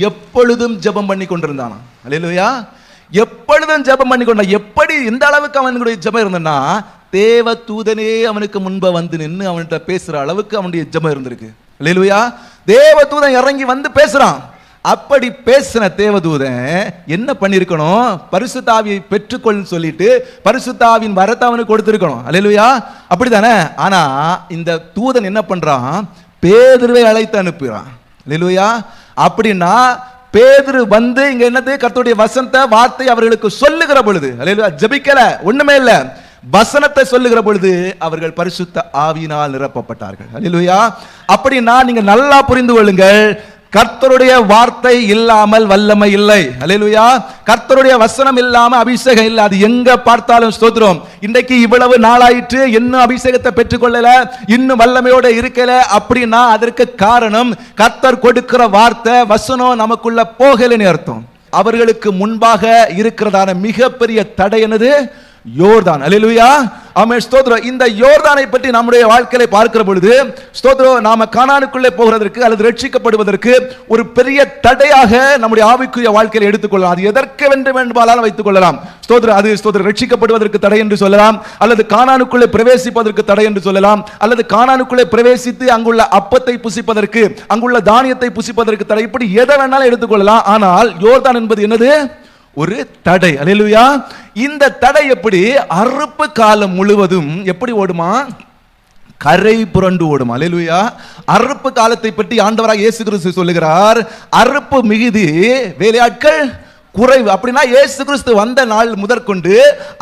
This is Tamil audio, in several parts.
எப்பொழுதும் ஜெபம் பண்ணி கொண்டிருந்தானா. அல்லேலூயா. எப்பொழுதும் ஜெபம் பண்ணி கொண்டா. எப்படி எந்த அளவுக்கு அவனுடைய ஜெபம் இருந்தனா, தேவ தூதனே அவனுக்கு முன்பு வந்து நின்று அவன்கிட்ட பேசுற அளவுக்கு அவனுடைய ஜெபம் இருந்திருக்கு. அல்லேலூயா. தேவ தூதன் இறங்கி வந்து பேசுறான். அப்படி பேசின தேவதூதன் என்ன பண்ணிருக்கணும்? பரிசுத்த ஆவியை பெற்றுக்கொள்னு சொல்லிட்டு பரிசுத்த ஆவியின் வரத்தை அவனுக்கு கொடுத்திருக்கணும். அல்லேலூயா. அப்படிதானே? ஆனா இந்த தூதன் என்ன பண்றான்? பேதுருவை அழைத்து அனுப்புறான். அல்லேலூயா. அப்படின்னா பேதுரு வந்து இங்க என்னது? கர்த்தருடைய வசனத்தை வார்த்தை அவர்களுக்கு சொல்லுகிற பொழுது, அல்லேலூயா, ஜெபிக்கல, ஒண்ணுமே இல்ல, வசனத்தை சொல்லுகிற பொழுது அவர்கள் பரிசுத்த ஆவியினால் நிரப்பப்பட்டார்கள். அல்லேலூயா. அப்படின்னா நீங்க நல்லா புரிந்து கொள்ளுங்கள், கர்த்தருடைய வார்த்தை இல்லாமல் வல்லமை இல்லை. அல்லேலூயா. கர்த்தருடைய வசனம் இல்லாம அபிஷேகம் இல்லை. அது எங்க பார்த்தாலும் ஸ்தோத்திரம். இன்றைக்கு இவ்வளவு நாளாயிற்று, இன்னும் அபிஷேகத்தை பெற்றுக்கொள்ளல, இன்னும் வல்லமையோட இருக்கல அப்படின்னா அதற்கு காரணம் கர்த்தர் கொடுக்கிற வார்த்தை வசனம் நமக்குள்ள போகலன்னு அர்த்தம். அவர்களுக்கு முன்பாக இருக்கிறதான மிகப்பெரிய தடை என்னது? யோர்தான். அல்லேலூயா. ஆமென். ஸ்தோத்திரம். இந்த யோர்தானை பற்றி நம்முடைய வாழ்க்கையை பார்க்கிற பொழுது ஸ்தோத்திரம், நாம கானானுக்குள்ளே போகிறதற்கு அல்லது ரட்சிக்கப்படுவதற்கு ஒரு பெரிய தடையாக நம்முடைய ஆவிக்குரிய வாழ்க்கையை எடுத்துக்கொள்ளலாம். அது எதற்கு வேண்டுமானாலும் வைத்துக் கொள்ளலாம். ஸ்தோத்திரம். அது ஸ்தோத்திரம் ரட்சிக்கப்படுவதற்கு தடை என்று சொல்லலாம், அல்லது கானானுக்குள்ளே பிரவேசிப்பதற்கு தடை என்று சொல்லலாம், அல்லது கானானுக்குள்ளே பிரவேசித்து அங்குள்ள அப்பத்தை புசிப்பதற்கு, அங்குள்ள தானியத்தை புசிப்பதற்கு தடை. இப்படி எதை வேணாலும் எடுத்துக்கொள்ளலாம். ஆனால் யோர்தான் என்பது என்னது? ஒரு தடை. அல்லேலூயா. இந்த தடை எப்படி? அறுப்பு காலம் முழுவதும் எப்படி ஓடுமா? கரை புரண்டு ஓடும். அல்லேலூயா. அறுப்பு காலத்தை பற்றி ஆண்டவராக இயேசு கிறிஸ்து சொல்லுகிறார், அறுப்பு மிகுதி வேலையாட்கள் குறைவு. அப்படின்னா இயேசு கிறிஸ்து வந்த நாள் முதற்கொண்டு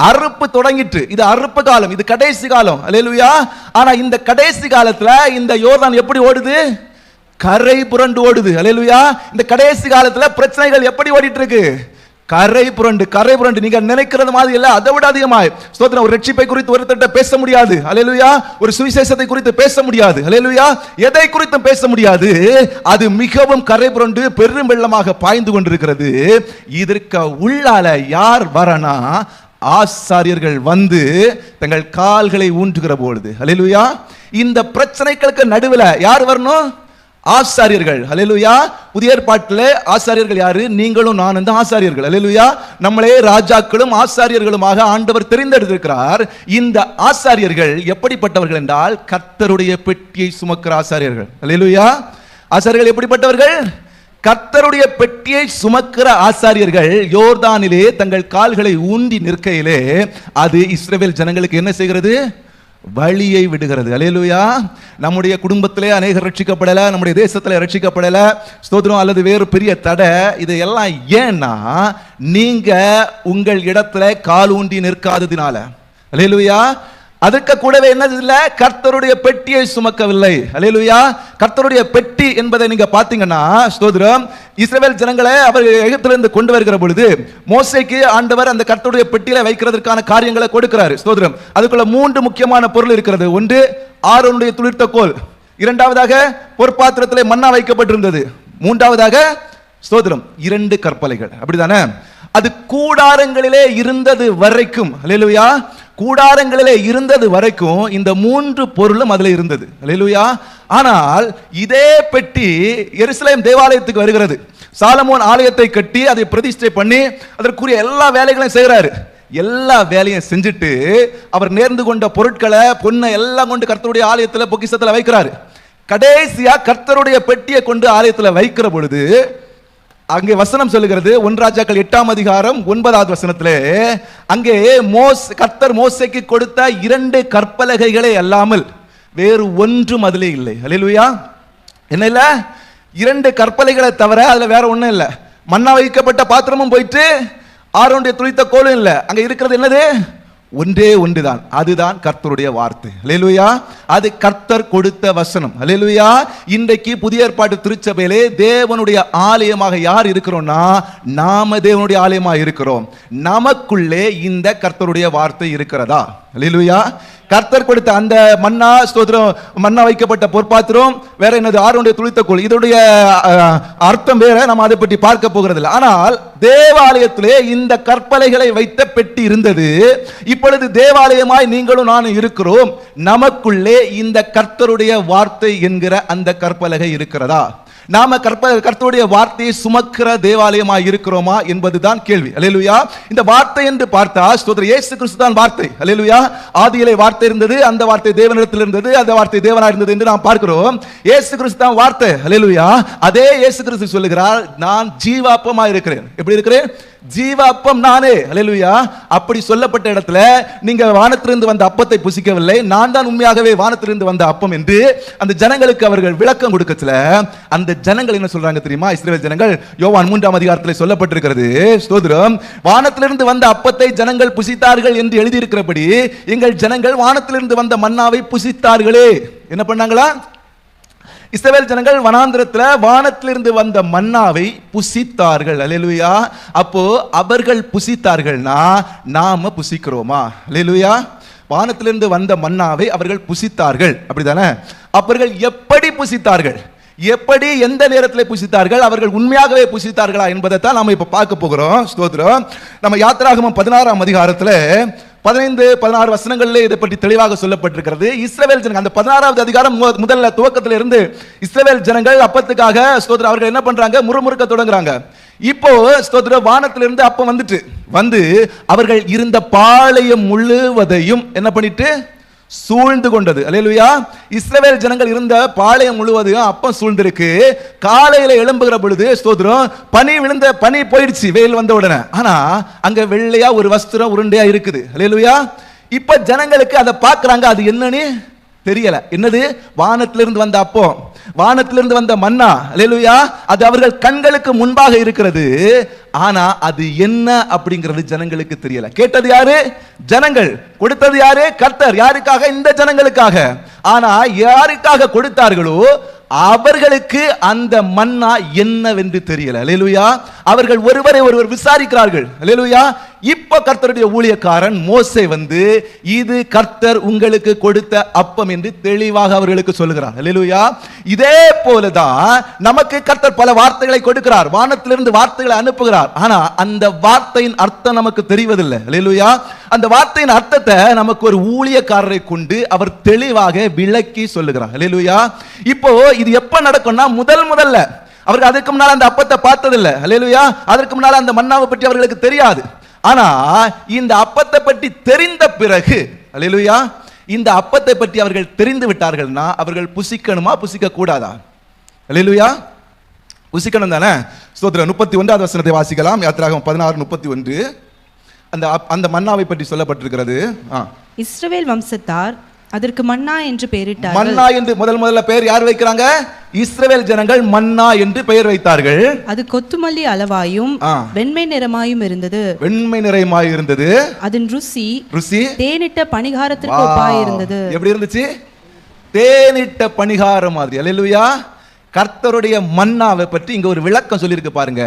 அறுப்பு தொடங்கிட்டு, இது அறுப்பு காலம், இது கடைசி காலம். அல்லேலூயா. ஆனா இந்த கடைசி காலத்துல இந்த யோர்தான் எப்படி ஓடுது? கரை புரண்டு ஓடுது. அல்லேலூயா. இந்த கடைசி காலத்துல பிரச்சனைகள் எப்படி ஓடிட்டு இருக்கு? கரை புரண்டு. நீங்க நினைக்கிறது மாதிரி இல்ல, அதை விட அதிகமாய். ஸ்தோத்திரம். ஒரு ரட்சிப்பை குறித்து ஒருத்தட்ட பேச முடியாது. அல்லேலூயா. ஒரு சுவிசேஷத்தை குறித்து பேச முடியாது. அல்லேலூயா. எதை குறித்து பேச முடியாது. அது மிகவும் கரை புரண்டு பெரும் வெள்ளமாக பாய்ந்து கொண்டிருக்கிறது. இதற்கு உள்ளால யார் வரனா? ஆசாரியர்கள் வந்து தங்கள் கால்களை ஊன்றுகிற பொழுது, அல்லேலூயா, இந்த பிரச்சனைகளுக்கு நடுவில் யார் வரணும்? ஆசாரியர்கள். அல்லேலூயா. புதிய ஏற்பாட்டிலே ஆசாரியர்கள் யாரு? நீங்களும் நானும் தான் ஆசாரியர்கள். அல்லேலூயா. நம்மளே ராஜாக்களும் ஆசாரியர்களுமாக ஆண்டவர் தெரிந்தெடுத்திருக்கிறார். இந்த ஆசாரியர்கள் எப்படிப்பட்டவர்கள் என்றால் கர்த்தருடைய பெட்டியை சுமக்கிற ஆசாரியர்கள். அல்லேலூயா. ஆசாரியர்கள் எப்படிப்பட்டவர்கள்? கர்த்தருடைய பெட்டியை சுமக்கிற ஆசாரியர்கள் யோர்தானிலே தங்கள் கால்களை ஊன்றி நிற்கையிலே அது இஸ்ரவேல் ஜனங்களுக்கு என்ன செய்கிறது? வழியை விடுகிறது. அல்லேலூயா. நம்முடைய குடும்பத்திலே அநேகர் ரட்சிக்கப்படல, நம்முடைய தேசத்திலே ரட்சிக்கப்படல, ஸ்தோத்திரம், அல்லது வேறு பெரிய தடை. இது எல்லாம் ஏன்னா நீங்க உங்கள் இடத்துல கால் ஊன்றி நிற்காததினால. அல்லேலூயா. அதுக்கு கூடவே என்னது இல்ல? கர்த்தருடைய பெட்டியை சுமக்கவில்லை. அல்லேலூயா. கர்த்தருடைய பெட்டி என்பதை நீங்க பாத்தீங்கன்னா ஸ்தோத்திரம், இஸ்ரவேல் ஜனங்களை அவர் எகிப்திலிருந்து கொண்டு வருகிற பொழுது மோசேக்கு ஆண்டவர் அந்த கர்த்தருடைய பெட்டியில வைக்கிறதுக்கான காரியங்களை கொடுக்கிறார். ஸ்தோத்திரம். அதுக்குள்ள 3 முக்கியமான பொருள் இருக்கிறது. ஒன்று ஆரோனுடைய துளிர்த்த கோல், இரண்டாவதாக பொற்பாத்திரத்திலே மன்னா வைக்கப்பட்டிருந்தது, மூன்றாவதாக ஸ்தோத்திரம் 2 கற்பலைகள். அப்படிதானே? அது கூடாரங்களிலே இருந்தது வரைக்கும், அல்லேலூயா, கூடாரங்களிலே இருந்தது வரைக்கும் இந்த 3 பொருளும் அதுல இருந்தது. அல்லேலூயா. ஆனால் இதே பெட்டி எருசலேம் தேவாலயத்துக்கு வருகிறது. சாலமோன் ஆலயத்தை கட்டி அதை பிரதிஷ்டை பண்ணி அதற்குரிய எல்லா வேலைகளையும் செய்கிறாரு. எல்லா வேலையும் செஞ்சுட்டு அவர் நேர்ந்து கொண்ட பொருட்களை, பொண்ணை எல்லாம் கொண்டு கர்த்தருடைய ஆலயத்துல பொக்கிஷத்துல வைக்கிறாரு. கடைசியா கர்த்தருடைய பெட்டியை கொண்டு ஆலயத்துல வைக்கிற பொழுது அங்கே வசனம் சொல்லுகிறது, 1 ராஜாக்கள் 8ஆம் அதிகாரம் 9வது வசனத்திலே, அங்கே கர்த்தர் மோசேக்கு கொடுத்த 2 கற்பலகைகளே அல்லாமல் வேறு ஒன்றும் அதிலே இல்லை. அல்லேலூயா. என்ன இல்ல? 2 கற்பலைகளை தவிர அதுல வேற ஒண்ணும் இல்ல. மன்னா வைக்கப்பட்ட பாத்திரமும் போயிட்டு ஆரோனுடைய துளித்த கோலும் இல்ல. அங்க இருக்கிறது என்னது? ஒன்றே ஒன்றுதான். அதுதான் கர்த்தருடைய வார்த்தை. அல்லேலூயா. அது கர்த்தர் கொடுத்த வசனம். அல்லேலூயா. இன்றைக்கு புதிய ஏற்பாட்டு திருச்சபையிலே தேவனுடைய ஆலயமாக யார் இருக்கிறோம்னா நாம தேவனுடைய ஆலயமாக இருக்கிறோம். நமக்குள்ளே இந்த கர்த்தருடைய வார்த்தை இருக்கிறதா? அல்லேலூயா. கர்த்தர் கொடுத்த அந்த மன்னா, ஸ்தோத்திரம், மன்னா வைக்கப்பட்ட பொற்பாத்திரம் வேற என்னது? ஆரோனுடைய துளித்த கோல். இதோடைய அர்த்தம் வேற, நம்ம அதை பற்றி பார்க்க போகிறது இல்லை. ஆனால் தேவாலயத்திலே இந்த கற்பலைகளை வைத்த பெட்டி இருந்தது. இப்பொழுது தேவாலயமாய் நீங்களும் நானும் இருக்கிறோம். நமக்குள்ளே இந்த கர்த்தருடைய வார்த்தை என்கிற அந்த கற்பலகை இருக்கிறதா? நாம கர்த்தருடைய வார்த்தையை சுமக்கிற தேவாலயமாய் இருக்கிறோமா என்பதுதான் கேள்வி. அல்லேலூயா. இந்த வார்த்தை என்று பார்த்தா ஸ்தோத்திரம் இயேசு கிறிஸ்து தான் வார்த்தை. அல்லேலூயா. ஆதியிலே வார்த்தை இருந்தது, அந்த வார்த்தை தேவனிடத்தில் இருந்தது, அந்த வார்த்தை தேவனாய் இருந்தது என்று நாம் பார்க்கிறோம். இயேசு கிறிஸ்து தான் வார்த்தை. அல்லேலூயா. அதே இயேசு கிறிஸ்து சொல்லுகிறார், நான் ஜீவாப்பமாய் இருக்கிறேன். எப்படி இருக்கிறேன்? ஜீவாப்பம் நானே. அல்லேலூயா. அப்படி சொல்லப்பட்ட இடத்துல நீங்க வானத்திலிருந்து வந்த அப்பத்தை புசிக்கவில்லை, நான் தான் உண்மையாகவே வானத்திலிருந்து வந்த அப்பம் என்று அந்த ஜனங்களுக்கு அவர்கள் விளக்கம் கொடுக்கல. அந்த ஜனங்கள் என்ன சொல்றாங்க தெரியுமா? இஸ்ரவேல் ஜனங்கள் யோவான் 3ஆம் அதிகாரத்தில் சொல்லப்பட்டிருக்கிறது, ஸ்தோத்திரம், வானத்திலிருந்து வந்த அப்பத்தை ஜனங்கள் புசித்தார்கள் என்று எழுதியிருக்கிறபடி எங்கள் ஜனங்கள் வானத்திலிருந்து வந்த மன்னாவை புசித்தார்களே. என்ன பண்ணாங்களா? இஸ்ரவேல் ஜனங்கள் வனாந்திரத்தில் வானத்திலிருந்து வந்த மன்னாவை புசித்தார்கள். அல்லேலூயா. அப்போ அவர்கள் புசித்தார்கள்னா நாம புசிக்கிறோமா? அல்லேலூயா. வானத்திலிருந்து வந்த மன்னாவை அவர்கள் புசித்தார்கள், அப்படிதானே? அவர்கள் எப்படி புசித்தார்கள்? எப்படி, எந்த நேரத்தில் புசித்தார்கள்? அவர்கள் உண்மையாகவே புசித்தார்களா என்பதை தான் நாம இப்ப பார்க்க போகிறோம். ஸ்தோத்திரம். நம்ம யாத்திராகமம் 16ஆம் அதிகாரத்தில் 15-16 வசனங்களிலே இதை பற்றி தெளிவாக சொல்லப்பட்டிருக்கிறது. இஸ்ரவேல் ஜனங்கள், அந்த 16வது அதிகாரம் முதல்ல துவக்கத்தில் இருந்து இஸ்ரவேல் ஜனங்கள் அப்பத்துக்காக ஸ்தோத்திரம் அவர்கள் என்ன பண்றாங்க? முறுமுறுக்க தொடங்குறாங்க. இப்போ ஸ்தோத்திரம் வானத்திலிருந்து அப்பம் வந்து அவர்கள் இருந்த பாளையம் முழுவதையும் என்ன பண்ணிட்டு சூழ்ந்து கொண்டது. அல்லேலூயா. இஸ்ரவேல் ஜனங்கள் இருந்த பாளையம் முழுவதையும் அப்பம் சூழ்ந்திருக்கு. காலையில எழும்புகிற பொழுது ஸ்தோத்திரம் பனி போயிடுச்சு வெயில் வந்த உடனே. ஆனா அங்க வெள்ளையா ஒரு வஸ்திரம் உருண்டையா இருக்குது. அல்லேலூயா. இப்ப ஜனங்களுக்கு அதை பார்க்கறாங்க, அது என்னன்னு தெரியல. என்னது? வானத்திலிருந்து வந்த அப்பம், வானத்திலிருந்து வந்த மன்னா. அல்லேலூயா. அது அவர்கள் கண்களுக்கு முன்பாக இருக்கிறது. ஆனா அது என்ன அப்படிங்கிறது ஜனங்களுக்கு தெரியல. கேட்டது யாரு? ஜனங்கள். கொடுத்தது யாரு? கர்த்தர். யாருக்காக? இந்த ஜனங்களுக்காக. ஆனா யாருக்காக கொடுத்தார்களோ அவர்களுக்கு அந்த மன்னா என்னவென்று தெரியல. அல்லேலூயா. அவர்கள் ஒருவரை ஒருவர் விசாரிக்கிறார்கள். அல்லேலூயா. இப்ப கர்த்தருடைய ஊழியக்காரன் மோசே வந்து இது கர்த்தர் உங்களுக்கு கொடுத்த அப்பம் என்று தெளிவாக அவர்களுக்கு சொல்லுகிறார். அல்லேலூயா. இதே போலதான் நமக்கு கர்த்தர் பல வார்த்தைகளை கொடுக்கிறார், வானத்திலிருந்து வார்த்தைகளை அனுப்புகிறார். ஆனா அந்த வார்த்தையின் அர்த்தம் நமக்கு தெரிவதில்லை. அல்லேலூயா. அந்த வார்த்தையின் அர்த்தத்தை நமக்கு ஒரு ஊழியக்காரரை கொண்டு அவர் தெளிவாக விளக்கி சொல்லுகிறார். அல்லேலூயா. இப்போ இது எப்ப நடக்கும்னா முதல்ல அவர்கள் அதுக்கு முன்னால அந்த அப்பத்தை பார்த்ததில்லை. அல்லேலூயா. அதற்கு முன்னால அந்த மன்னாவை பற்றி அவர்களுக்கு தெரியாது. ஆனா இந்த அப்பத்தை பற்றி தெரிந்த பிறகு, அல்லேலூயா, இந்த அப்பத்தை பற்றி அவர்கள் தெரிந்து விட்டார்கள்னா அவர்கள் புசிக்கணுமா புசிக்க கூடாதா? அல்லேலூயா. புசிக்கணும் தானே? ஸ்தோத்திரம். 31வது வசனத்தை வாசிக்கலாம். யாத்திராகமம் 16:31. அந்த மன்னாவை பற்றி சொல்லப்பட்டிருக்கிறது. இஸ்ரவேல் வம்சத்தார் அதற்கு மன்னா என்று பெயரிட்டார்கள். மன்னா என்று முதல்ல பெயர் யார் வைக்கிறாங்க? இஸ்ரவேல் ஜனங்கள் மன்னா என்று பெயர் வைத்தார்கள். அது கொத்துமல்லி அளவாயும் வெண்மை நிறமாயும் இருந்தது. வெண்மை நிறமாய் இருந்தது. அதன் ருசி தேனிட்ட பணிகாரத்திற்கு ஒப்பாய் இருந்தது. எப்படி இருந்துச்சு? தேனிட்ட பணிகாரம் மாதிரி. அல்லேலூயா. கர்த்தருடைய மன்னாவை பற்றி இங்க ஒரு விளக்கம் சொல்லியிருக்கு பாருங்க.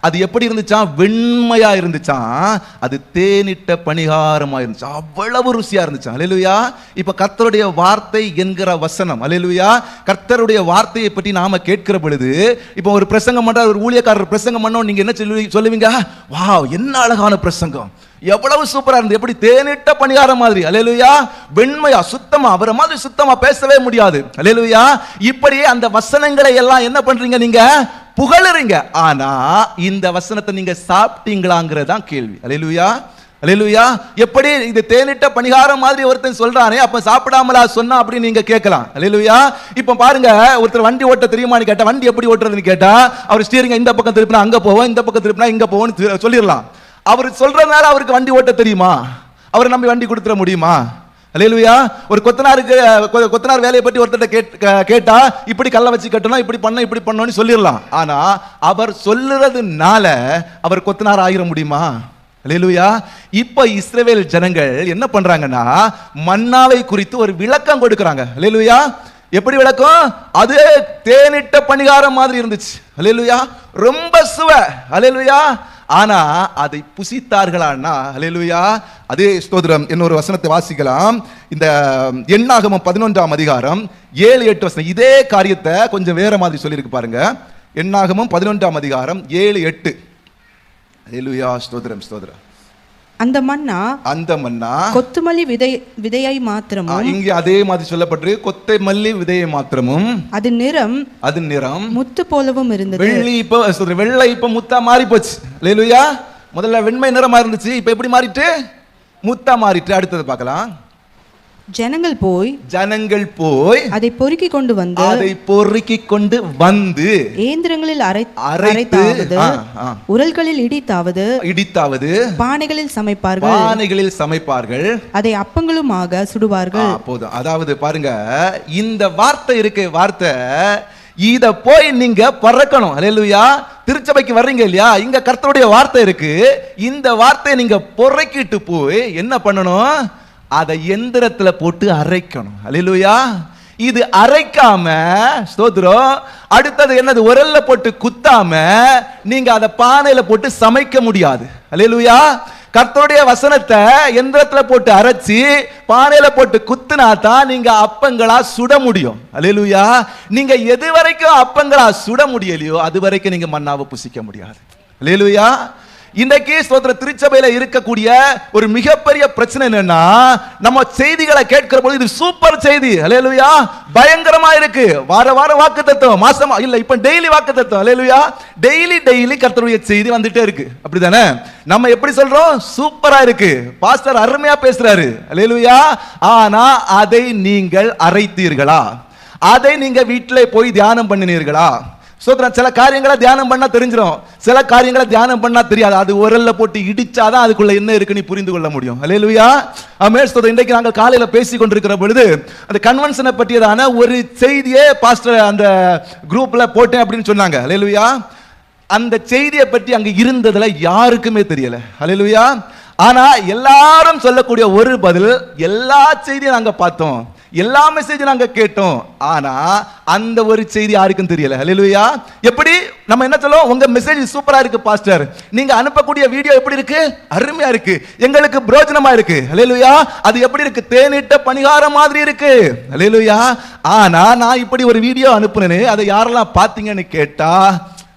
அது எப்படி இருந்துச்சாம்? வெண்மையா இருந்துச்சாம். அது தேனிட்ட பணிகாரமா இருந்துச்சு. அவ்வளவு ருசியா இருந்துச்சாம். அல்லேலூயா. இப்ப கர்த்தருடைய வார்த்தை என்கிற வசனம், அல்லேலூயா, கர்த்தருடைய வார்த்தையை பற்றி நாம கேட்கிற பொழுது, இப்ப ஒரு பிரசங்கம் பண்ற ஒரு ஊழியக்காரர் பிரசங்கம் பண்ணோம், நீங்க என்ன சொல்லுவீங்க? வாவ், என்ன அழகான பிரசங்கம், எவ்வளவு சூப்பரா இருந்து, எப்படி தேனிட்ட பணிகாரம் மாதிரி. அல்லேலூயா. வெண்மையா, சுத்தமா, அவரை மாதிரி சுத்தமா பேசவே முடியாது. அல்லேலூயா. இப்படியே அந்த வசனங்களை எல்லாம் என்ன பண்றீங்க? நீங்க புகழறீங்க. ஆனா இந்த வசனத்தை நீங்க சாப்பிட்டீங்களாங்கிறதான் கேள்வி. அல்லேலூயா. அல்லேலூயா. எப்படி இது தேனிட்ட பணிகாரம் மாதிரி ஒருத்தன் சொல்றானே, அப்ப சாப்பிடாமலா சொன்னா அப்படின்னு நீங்க கேட்கலாம். அல்லேலூயா. இப்ப பாருங்க, ஒருத்தர் வண்டி ஓட்ட தெரியுமான்னு கேட்டா, வண்டி எப்படி ஓட்டுறதுன்னு கேட்டா, அவர் ஸ்டீரிங் இந்த பக்கம் திருப்பினா அங்க போவோம், இந்த பக்கம் திருப்பினா இங்க போவோம்னு சொல்லிடலாம். அவர் சொல்றதுனால அவருக்கு வண்டி ஓட்ட தெரியுமா? அவரை நம்பி வண்டி கொடுத்துட முடியுமா? அல்லேலூயா. ஒரு கொத்தனார் வேலையை பற்றி ஒருத்தர் கேட்டா, இப்படி கல்லை வச்சு கட்டணும், இப்படி பண்ணணும்னு சொல்லிடலாம். ஆனா அவர் சொல்லுறதுனால அவர் கொத்தனார் ஆகிட முடியுமா? அல்லேலூயா. இப்ப இஸ்ரவேல் ஜனங்கள் என்ன பண்றாங்கன்னா, மன்னாவை குறித்து ஒரு விளக்கம் கொடுக்கறாங்க. அல்லேலூயா. எப்படி விளக்கம்? அது தேனிட்ட பணிகாரம் மாதிரி இருந்துச்சு. அல்லேலூயா. ரொம்ப சுவை. அல்லேலூயா. ஆனா அதை புசித்தார்களானா? அல்லேலூயா. அதே ஸ்தோத்திரம். இன்னொரு வசனத்தை வாசிக்கலாம். இந்த எண்ணாகமம் 11ஆம் அதிகாரம் 7-8 வசனம் இதே காரியத்தை கொஞ்சம் வேற மாதிரி சொல்லியிருக்கு பாருங்க. எண்ணாகமம் 11ஆம் அதிகாரம் 7-8. அல்லேலூயா. ஸ்தோத்திரம், ஸ்தோத்திரம். அந்த மன்னா கொத்துமல்லி விதையை மாத்திரமும், இங்கே அதே மாதிரி சொல்லப்பட்டிருக்கு, கொத்தமல்லி விதையை மாத்திரமும், அது நிறம் முத்து போலவும் இருந்தது. வெள்ளை இப்ப முத்தா மாறி போச்சு. அல்லேலூயா. முதல்ல வெண்மை நிறமா இருந்துச்சு, இப்ப எப்படி மாறிட்டு? முத்தா மாறிட்டு. அடுத்தது பார்க்கலாம். ஜனங்கள் போய் அதை பொறுக்கி கொண்டு வந்து ஏந்திரங்களில் அரைத்தாவது, உரல்களில் இடித்தாவது, பானைகளில் சமைப்பார்கள், அதை அப்பங்களுமாக சுடுவார்கள். போதும். அதாவது பாருங்க, இந்த வார்த்தை இருக்கு, வார்த்தை இத போய் நீங்க பறக்கணும். அல்லேலூயா. திருச்சபைக்கு வர்றீங்க இல்லையா, இங்க கர்த்தருடைய வார்த்தை இருக்கு. இந்த வார்த்தையை நீங்க பொறுக்கிட்டு போய் என்ன பண்ணணும்? அதை எந்திரத்துல போட்டு அரைக்கணும். அல்லேலூயா. இது அரைக்காம, ஸ்தோத்திரம், அடுத்தது என்னது? உரல்ல போட்டு குத்தாம நீங்க அதை பானையில போட்டு சமைக்க முடியாது. அல்லேலூயா. கர்த்தருடைய வசனத்தை எந்திரத்துல போட்டு அரைச்சி பானையில போட்டு குத்துனா தான் நீங்க அப்பங்களா சுட முடியும். அல்லேலூயா. நீங்க எது வரைக்கும் அப்பங்களா சுட முடியலையோ அது வரைக்கும் நீங்க மன்னாவை புசிக்க முடியாது. அல்லேலூயா. இன்றைக்கு ஸ்தோத்திர திருச்சபையில இருக்கக்கூடிய ஒரு மிகப்பெரிய பிரச்சனை என்னன்னா, நம்ம செய்திகளை கேட்கிற போது இது சூப்பர் செய்தி, அல்லேலூயா, பயங்கரமா இருக்கு, வார வாரம் வாக்குத்தத்தம், மாசமா இல்ல இப்ப டெய்லி வாக்குத்தத்தம், அல்லேலூயா, டெய்லி கர்த்தருடைய செய்தி வந்துட்டே இருக்கு. அப்படிதானே? நம்ம எப்படி சொல்றோம்? சூப்பரா இருக்கு, பாஸ்டர் அருமையா பேசுறாரு, அல்லேலூயா. ஆனா அதை நீங்கள் அரைத்தீர்களா? அதை நீங்க வீட்டிலே போய் தியானம் பண்ணினீர்களா? சில காரியங்களை தியானம் பண்ணா தெரிஞ்சிடும், சில காரியங்களை தியானம் பண்ணா தெரியாது. அது உரல்ல போட்டு இடிச்சாதான் அதுக்குள்ள என்ன இருக்கு நீ புரிந்து கொள்ள முடியும். அல்லேலூயா. ஆமென். இன்றைக்கு நாங்கள் காலையில பேசி கொண்டிருக்கிற பொழுது அந்த கன்வென்ஷனை பற்றியதான ஒரு செய்தியே பாஸ்டர் அந்த குரூப்ல போட்டேன் அப்படின்னு சொன்னாங்க. அல்லேலூயா. அந்த செய்தியை பற்றி அங்க இருந்ததுல யாருக்குமே தெரியல. அல்லேலூயா. ஆனா எல்லாரும் சொல்லக்கூடிய ஒரு பதில், எல்லா செய்தியும் நாங்க பார்த்தோம், எல்லா மெசேஜும் நாங்க கேட்டோம், ஆனா அந்த ஒரு செய்தி யாருக்கும் தெரியல. அல்லேலூயா. எப்படி? நம்ம என்ன சொல்லுவோம்? உங்க மெசேஜ் சூப்பரா இருக்கு பாஸ்டர், நீங்க அனுப்பக்கூடிய வீடியோ எப்படி இருக்கு? அருமையா இருக்கு, எங்களுக்கு பிரயோஜனமா இருக்கு. அல்லேலூயா. அது எப்படி இருக்கு? தேனிட்ட பணிகாரம் மாதிரி இருக்கு. அல்லேலூயா. ஆனா நான் இப்படி ஒரு வீடியோ அனுப்புனேன்னு அதை யாரெல்லாம் பாத்தீங்கன்னு கேட்டா,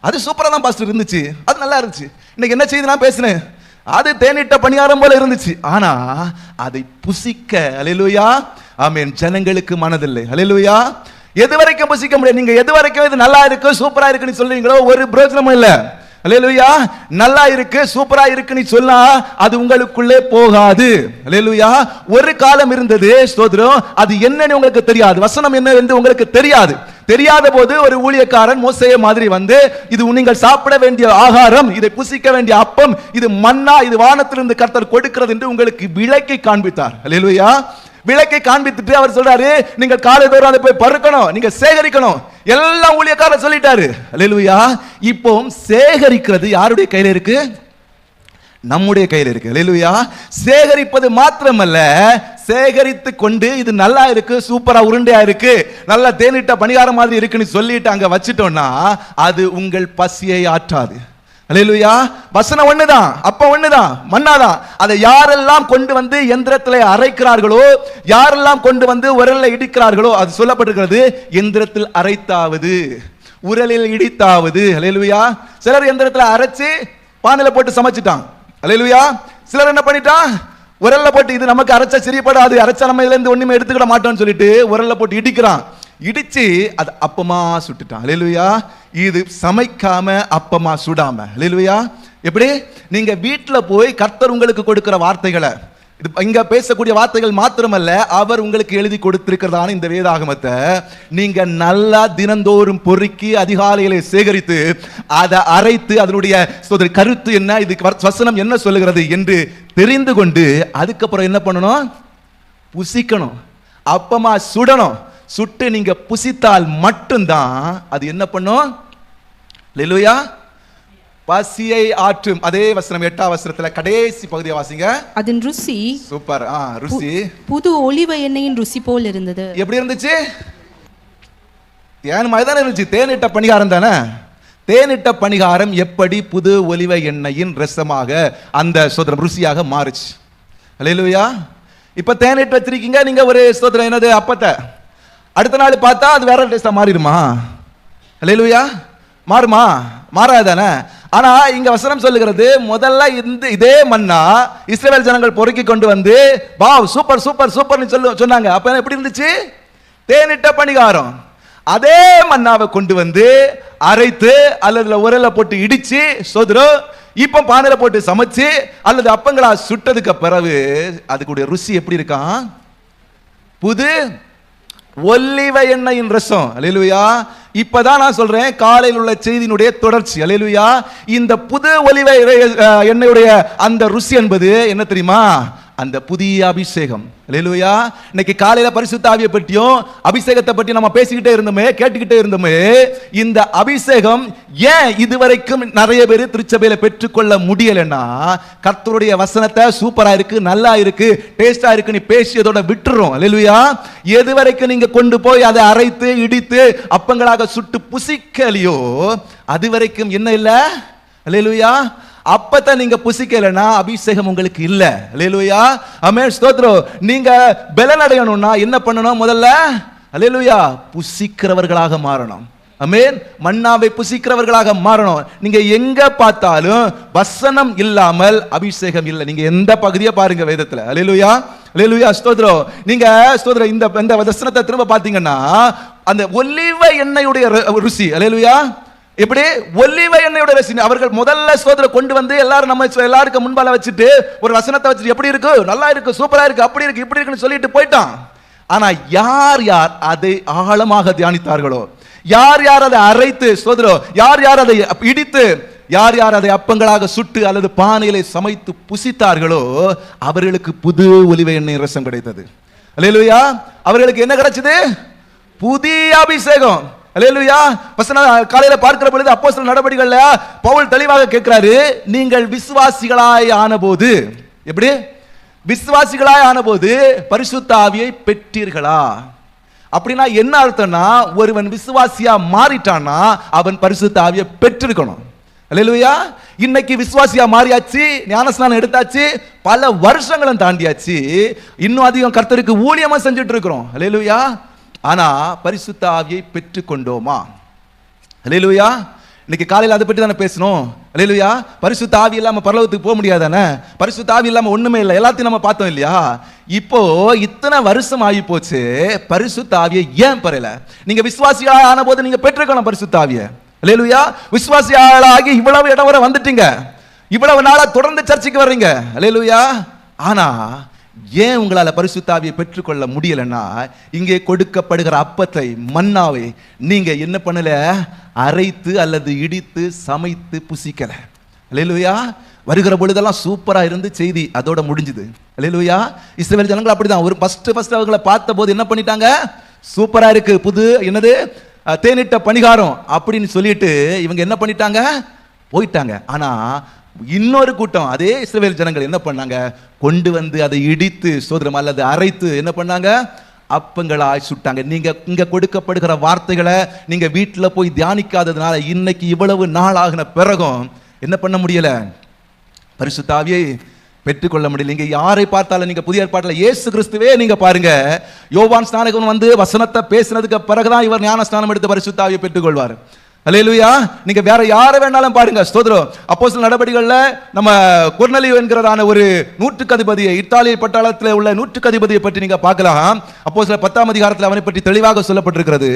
அது சூப்பரா தான் பாஸ்டர் இருந்துச்சு, அது நல்லா இருந்துச்சு, இன்னைக்கு என்ன செய்தி நான் பேசினேன், அது தேனிட்ட பணியாரம் போல இருந்துச்சு, ஆனா அதை புசிக்க, அல்லேலூயா, ஆமென், ஜனங்களுக்கு மனதில்லை. அல்லேலூயா. எது வரைக்கும் புசிக்க முடியாது? நீங்க எது வரைக்கும் இது நல்லா இருக்கு சூப்பரா இருக்குன்னு சொல்றீங்களோ ஒரு பிரயோஜனமும் இல்ல. அல்லேலூயா. நல்லா இருக்கு சூப்பரா இருக்குன்னு சொன்னா அது உங்களுக்குள்ளே போகாது. அல்லேலூயா. ஒரு காலம் இருந்தது, ஸ்தோத்திரம், அது என்னன்னு உங்களுக்கு தெரியாது, வசனம் என்ன என்று உங்களுக்கு தெரியாது. தெரியாத போது ஒரு ஊழியக்காரன் மோசேயை மாதிரி வந்து, இது நீங்கள் சாப்பிட வேண்டிய ஆகாரம், இதை புசிக்க வேண்டிய அப்பம், இது மன்னா, இது வானத்திலிருந்து கர்த்தர் கொடுக்கிறது என்று உங்களுக்கு விளக்கி காண்பித்தார். அல்லேலூயா. விளக்கை காண்பித்துட்டு அவர் சொல்றாரு, நீங்கள் காலை தோறும் அதை போய் பறுக்கணும், நீங்க சேகரிக்கணும், எல்லாம் ஊழியக்காரர் சொல்லிட்டாரு. அல்லேலூயா. இப்போ சேகரிக்கிறது யாருடைய கையில இருக்கு? நம்முடைய கையில் இருக்கு. அல்லேலூயா. சேகரிப்பது மாத்திரமல்ல, சேகரித்து கொண்டு இது நல்லா இருக்கு, சூப்பரா உருண்டையா இருக்கு, நல்ல தேனிட்ட பணிகாரம் மாதிரி இருக்குன்னு சொல்லிட்டு அங்க வச்சிட்டோம்னா அது உங்கள் பசியை ஆற்றாது. அல்லேலூயா. வசனம் ஒண்ணுதான், அப்ப ஒண்ணுதான், மன்னாதான். அதை யாரெல்லாம் கொண்டு வந்து எந்திரத்தில் அரைக்கிறார்களோ, யாரெல்லாம் கொண்டு வந்து உரல்ல இடிக்கிறார்களோ, அது சொல்லப்பட்டிருக்கிறது, எந்திரத்தில் அரைத்தாவது உரலில் இடித்தாவது. அல்லேலூயா. சிலர் எந்திரத்தில் அரைச்சு பானையில போட்டு சமைச்சிட்டான். அல்லேலூயா. சிலர் என்ன பண்ணிட்டான்? உரல்ல போட்டு, இது நமக்கு அரைச்சா சரியப்படாது, அரைச்சா நம்ம இதுல இருந்து ஒண்ணுமே எடுத்துக்கிட மாட்டோம்னு சொல்லிட்டு உரல்ல போட்டு இடிக்கிறான். இடிச்சு அது அப்பமா சுட்டுட்டான். அல்லேலூயா. இது சமைக்காம அப்பமா சுடாம. அல்லேலூயா. எப்படி? நீங்க வீட்டுல போய் கர்த்தர் உங்களுக்கு கொடுக்கிற வார்த்தைகளை, இது இங்க பேசக்கூடிய வார்த்தைகள் மாத்திரமல்ல, அவர் உங்களுக்கு எழுதி கொடுத்திருக்கிறதான இந்த வேதாகமத்தை நீங்க நல்லா தினந்தோறும் பொறுக்கி அதிகாலையிலே சேகரித்து அதை அரைத்து அதனுடைய கருத்து என்ன, இது வசனம் என்ன சொல்லுகிறது என்று தெரிந்து கொண்டு அதுக்கப்புறம் என்ன பண்ணணும்? புசிக்கணும், அப்பமா சுடணும். சுட்டு நீங்க புசித்தால் மட்டும்தான் அது என்ன பண்ணும்? அல்லேலூயா. பசியை ஆற்றும். அதே வசனம் 8ஆம் வசனத்துல கடைசி பகுதியை வாசிங்க. அதன் ருசி சூப்பர். ருசி புது ஒலிவ எண்ணெயின் ருசி போல் இருந்தது. எப்படி இருந்துச்சு? தேன் மாதிரி தானே இருந்துச்சு, தேனிட்ட பணிகாரம் தானே. தேனிட்ட பணிகாரம் எப்படி புது ஒலிவ எண்ணெயின் ரசமாக அந்த ஸ்தோத்திரம் ருசியாக மாறுச்சு. அல்லேலூயா. இப்ப தேனிட்டு வச்சிருக்கீங்க நீங்க ஒரு ஸ்தோத்திரம் என்னது அப்பத்தை, அடுத்த நாள் பார்த்தா அது வேற டேஸ்டா மாறிடுமா? அல்லேலூயா. மாறுமா? மாறாதானே. ஆனா இங்க வசனம் சொல்லுகிறது, முதல்ல இதே மன்னா இஸ்ரவேல் ஜனங்கள் பொறுக்கி கொண்டு வந்து வாவ் சூப்பர் சூப்பர் சூப்பர்னு சொன்னாங்க. அப்ப எப்படி இருந்துச்சு? தேனிட்ட பணிகாரம். அதே மன்னாவை கொண்டு வந்து அரைத்து அல்லது உரல போட்டு இடிச்சு சோதரம் இப்ப பானையில போட்டு சமைச்சு அல்லது அப்பங்களா சுட்டதுக்கு பிறகு அதுக்குடைய ருசி எப்படி இருக்கான்? புது ஒலிவ எண்ணெயின் ரசம். அல்லேலூயா. இப்பதான் நான் சொல்றேன், காலையில் உள்ள செய்தியினுடைய தொடர்ச்சி. அல்லேலூயா. இந்த புது ஒலிவ எண்ணெயுடைய அந்த ருசி என்பது என்ன தெரியுமா? அந்த புதிய அபிஷேகம். அல்லேலூயா. இன்னைக்கு காலையில பரிசுத்த ஆவியை பற்றியும் அபிஷேகத்தை பற்றி நம்ம பேசிக்கிட்டே இருந்தோமே, கேட்டுக்கிட்டே இருந்தோமே. இந்த அபிஷேகம் ஏன் இதுவரைக்கும் நிறைய பேர் திருச்சபையில பெற்றுக்கொள்ள முடியலன்னா, கர்த்தருடைய வசனத்தை சூப்பரா இருக்கு, நல்லா இருக்கு, டேஸ்டா இருக்கு நீ பேசியதோட விட்டுறோம். அல்லேலூயா. எது வரைக்கும் நீங்க கொண்டு போய் அதை அரைத்து இடித்து அப்பங்களாக சுட்டு புசிக்கலையோ அது வரைக்கும் என்ன இல்ல? அல்லேலூயா. அப்பதான் நீங்க புசிக்கலனா அபிஷேகம் உங்களுக்கு இல்ல. அல்லேலூயா. ஆமென். ஸ்தோத்திரம். நீங்க பலன் அடையணும்னா என்ன பண்ணணும்? முதல்ல அல்லேலூயா புசிக்கிறவர்களாக மாறணும். ஆமென். மன்னாவை புசிக்கிறவர்களாக மாறணும். நீங்க எங்க பார்த்தாலும் வசனம் இல்லாமல் அபிஷேகம் இல்லை. நீங்க எந்த பகுதியை பாருங்க வேதத்துல. அல்லேலூயா. அல்லேலூயா. ஸ்தோத்திரம். நீங்க ஸ்தோத்திரம் இந்த வசனத்தை திரும்ப பாத்தீங்கன்னா அந்த ஒலிவ எண்ணெயுடைய ருசி. அல்லேலூயா. எப்படி? ஒலிவ எண்ணெயோட ரசி. அவர்கள் முதல்ல ஸ்தோத்திரம் கொண்டு வந்து எல்லாரும் நம்ம எல்லாருக்கும் முன்பால வச்சுட்டு ஒரு வசனத்தை வச்சுட்டு எப்படி இருக்கு, நல்லா இருக்கு, சூப்பரா இருக்கு, அப்படி இருக்கு, இப்படி இருக்குன்னு சொல்லிட்டு போயிட்டான். ஆனா யார் யார் அதை ஆழமாக தியானித்தார்களோ, யார் யார் அதை அரைத்து ஸ்தோத்திரம், யார் யார் அதை இடித்து, யார் யார் அதை அப்பங்களாக சுட்டு அல்லது பானையிலே சமைத்து புசித்தார்களோ அவர்களுக்கு புது ஒலிவ எண்ணெய் ரசம் கிடைத்தது. அல்லேலூயா. அவர்களுக்கு என்ன கிடைச்சது? புதிய அபிஷேகம். அல்லேலூயா. வசனம் காலையில பார்க்கிற பொழுது அப்போஸ்தலர் நடபடிகள்ல பவுல் தெளிவாக கேட்கிறாரு, நீங்கள் விசுவாசிகளாய் ஆனபோது, எப்படி விசுவாசிகளாய் ஆனபோது பரிசுத்த ஆவியை பெற்றீர்களா? அப்படின்னா என்ன அர்த்தம்னா, ஒருவன் விசுவாசியா மாறிட்டானா அவன் பரிசுத்த ஆவியை பெற்றிருக்கணும். அல்லேலூயா. இன்னைக்கு விசுவாசியா மாறியாச்சு, ஞானஸ்நானம் எடுத்தாச்சு, பல வருஷங்களும் தாண்டியாச்சு, இன்னும் அதிகம் கர்த்தருக்கு ஊழியமா செஞ்சுட்டு இருக்கிறோம். அல்லேலூயா. ஆனா பரிசுத்த ஆவியை பெற்றுக்கொண்டோமா? அல்லேலூயா. இன்னைக்கு காலையில் அதை பற்றி தானே பேசணும். அல்லேலூயா. பரிசுத்த ஆவி இல்லாம பரலோகத்துக்கு போக முடியாதானே? பரிசுத்த ஆவி இல்லாம ஒண்ணுமே இல்லை. எல்லாத்தையும் நம்ம பார்த்தோம் இல்லையா? இப்போ இத்தனை வருஷம் ஆகி போச்சு, பரிசுத்த ஆவியை ஏன் பெறல? நீங்க விசுவாசியா ஆன போது நீங்க பெற்றுக்கணும் பரிசுத்த ஆவியை. அல்லேலூயா. விசுவாசியாளாகி இவ்வளவு இடம் வரை வந்துட்டீங்க, இவ்வளவு நாளா தொடர்ந்து சர்ச்சைக்கு வர்றீங்க. அல்லேலூயா. ஆனா ஏன் உங்களால பரிசுத்த ஆவியை பெற்றுக்கொள்ள முடியலன்னா, இங்கே கொடுக்கப்படுகிற அப்பத்தை மன்னாவை நீங்க என்ன பண்ணல? அரைத்து அல்லது இடித்து சமைத்து புசிக்கல. அல்லேலூயா. வருகிற பொழுதெல்லாம் சூப்பரா இருந்து செய்தி அதோட முடிஞ்சுது. அல்லேலூயா. இஸ்ரவேல் ஜனங்கள் அப்படிதான். ஒரு ஃபர்ஸ்ட் அவங்களை பார்த்த போது என்ன பண்ணிட்டாங்க? சூப்பரா இருக்கு, புது என்னது தேனிட்ட பணிகாரம் அப்படின்னு சொல்லிட்டு இவங்க என்ன பண்ணிட்டாங்க? போயிட்டாங்க. ஆனா இன்னொரு கூட்டம் அதே இஸ்ரவேல் ஜனங்கள் என்ன பண்ணாங்க? கொண்டு வந்து அதை இடித்து சோதரம் அல்லது அரைத்து என்ன பண்ணாங்க? அப்பங்களாய் சுட்டாங்க. நீங்க இங்க கொடுக்கப்படுகிற வார்த்தைகளை நீங்க வீட்டில் போய் தியானிக்காததுனால இன்னைக்கு இவ்வளவு நாள் ஆகின பிறகும் என்ன பண்ண முடியல? பரிசுத்த ஆவியை பெற்றுக்கொள்ள முடியல. நீங்க யாரை பார்த்தாலும், நீங்க புதிய ஏற்பாட்டில் இயேசு கிறிஸ்துவே நீங்க பாருங்க, யோவான் ஸ்நானகன் வந்து வசனத்தை பேசினதுக்கு பிறகுதான் இவர் ஞான ஸ்நானம் எடுத்து பரிசுத்த ஆவியை பெற்றுக்கொள்வார். அல்லேலூயா. நீங்க வேற யாரை வேணாலும் பாருங்க. ஸ்தோத்திரம். அப்போஸ்தலர் நடபடிகள்ல நம்ம கொர்நேலியு என்கிறதான ஒரு நூற்றுக்கு அதிபதியை, இத்தாலிய பட்டாளத்தில் உள்ள நூற்றுக்கு அதிபதியை பற்றி நீங்க பார்க்கலாம். அப்போஸ்தலர் 10ஆம் அதிகாரத்தில் அவனை பற்றி தெளிவாக சொல்லப்பட்டிருக்கிறது.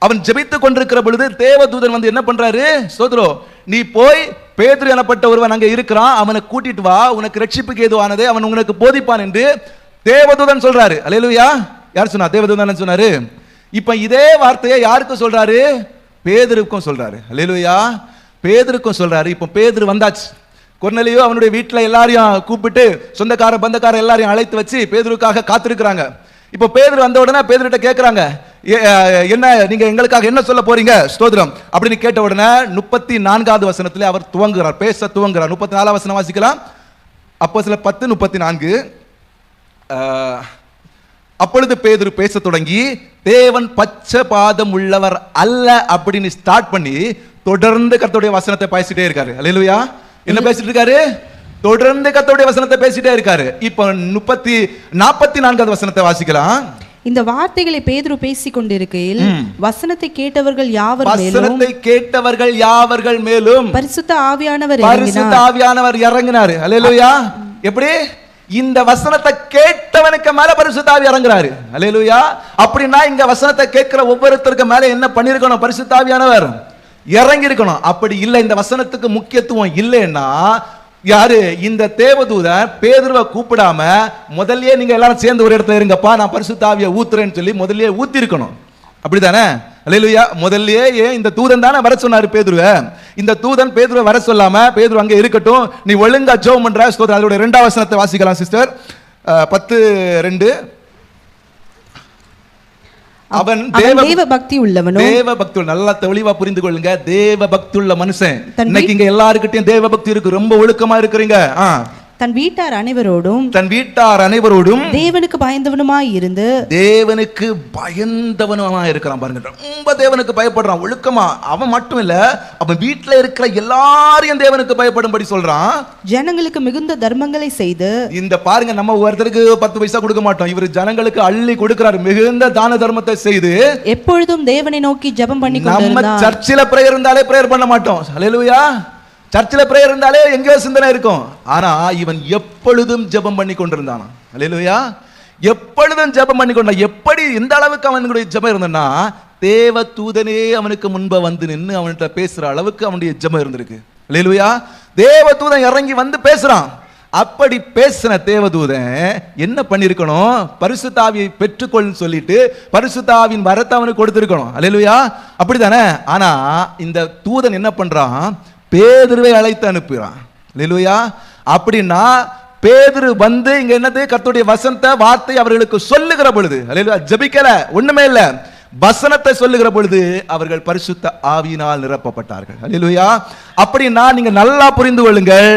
அவன் ஜெபித்துக் கொண்டிருக்கிற பொழுது தேவதூதன் வந்து என்ன பண்றாரு? ஸ்தோத்திரம். நீ போய் பேதுரு எனப்பட்ட ஒருவன் அங்க இருக்கிறான், அவனை கூட்டிட்டு வா, உனக்கு ரட்சிப்புக்கு ஏதுவானது அவன் உனக்கு போதிப்பான் என்று தேவதூதன் சொல்றாரு. அல்லேலூயா. யார் சொன்னா? தேவதூதன் சொன்னாரு. இப்ப இதே வார்த்தையை யாருக்கு சொல்றாரு? பேதுருக்கும் சொல்றாரு. அல்லேலூயா. பேதுருக்கும் சொல்றாரு. இப்போ பேதுரு வந்தாச்சு. கொர்நேலியு அவனுடைய வீட்டில் எல்லாரையும் கூப்பிட்டு சொந்தக்கார பந்தக்கார எல்லாரையும் அழைத்து வச்சு பேதுருக்காக காத்திருக்கிறாங்க. இப்போ பேதுரு வந்த உடனே பேதுருட்ட கேட்கிறாங்க, என்ன நீங்க எங்களுக்காக என்ன சொல்ல போறீங்க? ஸ்தோத்திரம் அப்படின்னு கேட்ட உடனே 34வது வசனத்தில் அவர் துவங்குகிறார், பேச துவங்குகிறார். 34ஆம் வசனம் வாசிக்கலாம். அப்போஸ்தலர் 10:34. அப்பொழுது பேதுரு பேச தொடங்கி, தேவன் பட்சபாதம் உள்ளவர் அல்ல அப்படின்னு ஸ்டார்ட் பண்ணி தொடர்ந்து கர்த்தருடைய வசனத்தை பேசிட்டே இருக்காரு. அல்லேலூயா. என்ன பேசிட்டு இருக்காரு? தொடர்ந்து கர்த்தருடைய வசனத்தை பேசிட்டே இருக்காரு. இப்போ 44வது வசனத்தை வாசிக்கலாம். இந்த வார்த்தைகளை பேதுரு பேசிக் கொண்டிருக்கையில் வசனத்தை கேட்டவர்கள் யாவர் மேலும் பரிசுத்த ஆவியானவர் இறங்கினார். அல்லேலூயா. எப்படி? இந்த வசனத்தை கேட்டவனுக்கு மேல பரிசுத்த ஆவி இறங்குறாரு. அல்லேலூயா. அப்படின்னா இங்க வசனத்தை கேட்கிற ஒவ்வொருத்தருக்கு மேல என்ன பண்ணிருக்கணும்? பரிசுத்த ஆவியானவர் இறங்கி இருக்கணும். அப்படி இல்லை, இந்த வசனத்துக்கு முக்கியத்துவம் இல்லைன்னா யாரு? இந்த தேவதூதன் பேதுருவை கூப்பிடாம முதல்லயே நீங்க எல்லாரும் சேர்ந்து ஒரு இடத்துல இருங்கப்பா, நான் பரிசுத்த ஆவியை ஊத்துறேன்னு சொல்லி முதல்லயே ஊத்தி இருக்கணும். அப்படித்தானே? அல்லேலூயா. முதல்லயே இந்த தூதன் தானே வர சொன்னாரு பேதுருவை. இந்த தூதன் பேதுருவை வர சொல்லாம பேதுரு அங்க இருக்கட்டும், நீ ஒழுங்கா ஜெபம் பண்ற. அதோட 2ஆம் வசனத்தை வாசிக்கலாம் சிஸ்டர். 10:2. அவன் தேவ பக்தி உள்ளவனோ, தேவ பக்தி நல்லா தெளிவா புரிந்து கொள்ளுங்க. தேவ பக்தி உள்ள மனுஷன். இன்னைக்கு இங்க எல்லாருக்கிட்டையும் தேவ பக்தி இருக்கு, ரொம்ப ஒழுக்கமா இருக்கிறீங்க. தன் வீட்டார் அனைவரோடும் தேவனுக்கு பயந்தவனுமாய் இருந்து தேவனுக்கு பயந்தவனுமாய் இருக்கிறான். பாருங்க, ரொம்ப தேவனுக்கு பயப்படுறான் ஒழுக்கமா. அவன் மட்டும் இல்ல, அவன் வீட்டுல இருக்கிற எல்லாரையும் தேவனுக்கு பயப்படும்படி சொல்றான். ஜனங்களுக்கு மிகுந்த தர்மங்களை செய்து, இந்த பாருங்க, நம்ம ஒருத்தருக்கு 10 பைசா கொடுக்க மாட்டோம், இவர் ஜனங்களுக்கு அள்ளி கொடுக்கிறார். மிகுந்த தான தர்மத்தை செய்து எப்பொழுதும் தேவனை நோக்கி ஜெபம் பண்ணி கொண்டிருந்தார். நம்ம சர்ச்சில பிரேயர் இருந்தாலே பிரேயர் பண்ண மாட்டோம். ஹல்லேலூயா. சர்ச்சில் பிரேயர் இருந்தாலே எங்கேயோ சிந்தனை இருக்கும். ஆனா இவன் எப்பொழுதும் ஜெபம் பண்ணி கொண்டிருந்தான். அல்லேலூயா. எப்பொழுதும் ஜெபம் பண்ணி கொண்டான். எப்படி எந்த அளவுக்கு அவனுடைய ஜெபம் இருந்தனா, தேவ தூதனே அவனுக்கு முன்ப வந்து நின்று அவன்கிட்ட பேசுற அளவுக்கு அவனுடைய ஜெபம் இருந்திருக்கு. அல்லேலூயா. தேவ தூதன் இறங்கி வந்து பேசுறான். அப்படி பேசின தேவதூதன் என்ன பண்ணிருக்கணும்? பரிசுத்த ஆவியை பெற்றுக்கொள்னு சொல்லிட்டு பரிசுத்த ஆவியின் வரத்தை அவனுக்கு கொடுத்திருக்கணும். அல்லேலூயா. அப்படித்தானே? ஆனா இந்த தூதன் என்ன பண்றான்? பேதுருவை அழைத்து அனுப்புகிறான். அல்லேலூயா. அப்படின்னா பேதுரு வந்து இங்க என்னது? கர்த்தருடைய வசனத்தை வார்த்தை அவர்களுக்கு சொல்லுகிற பொழுது, அல்லேலூயா, ஜெபிக்கல, ஒண்ணுமே இல்ல, வசனத்தை சொல்லுகிற பொழுது அவர்கள் பரிசுத்த ஆவியினால் நிரப்பப்பட்டார்கள். அல்லேலூயா. அப்படின்னா நீங்க நல்லா புரிந்து கொள்ளுங்கள்,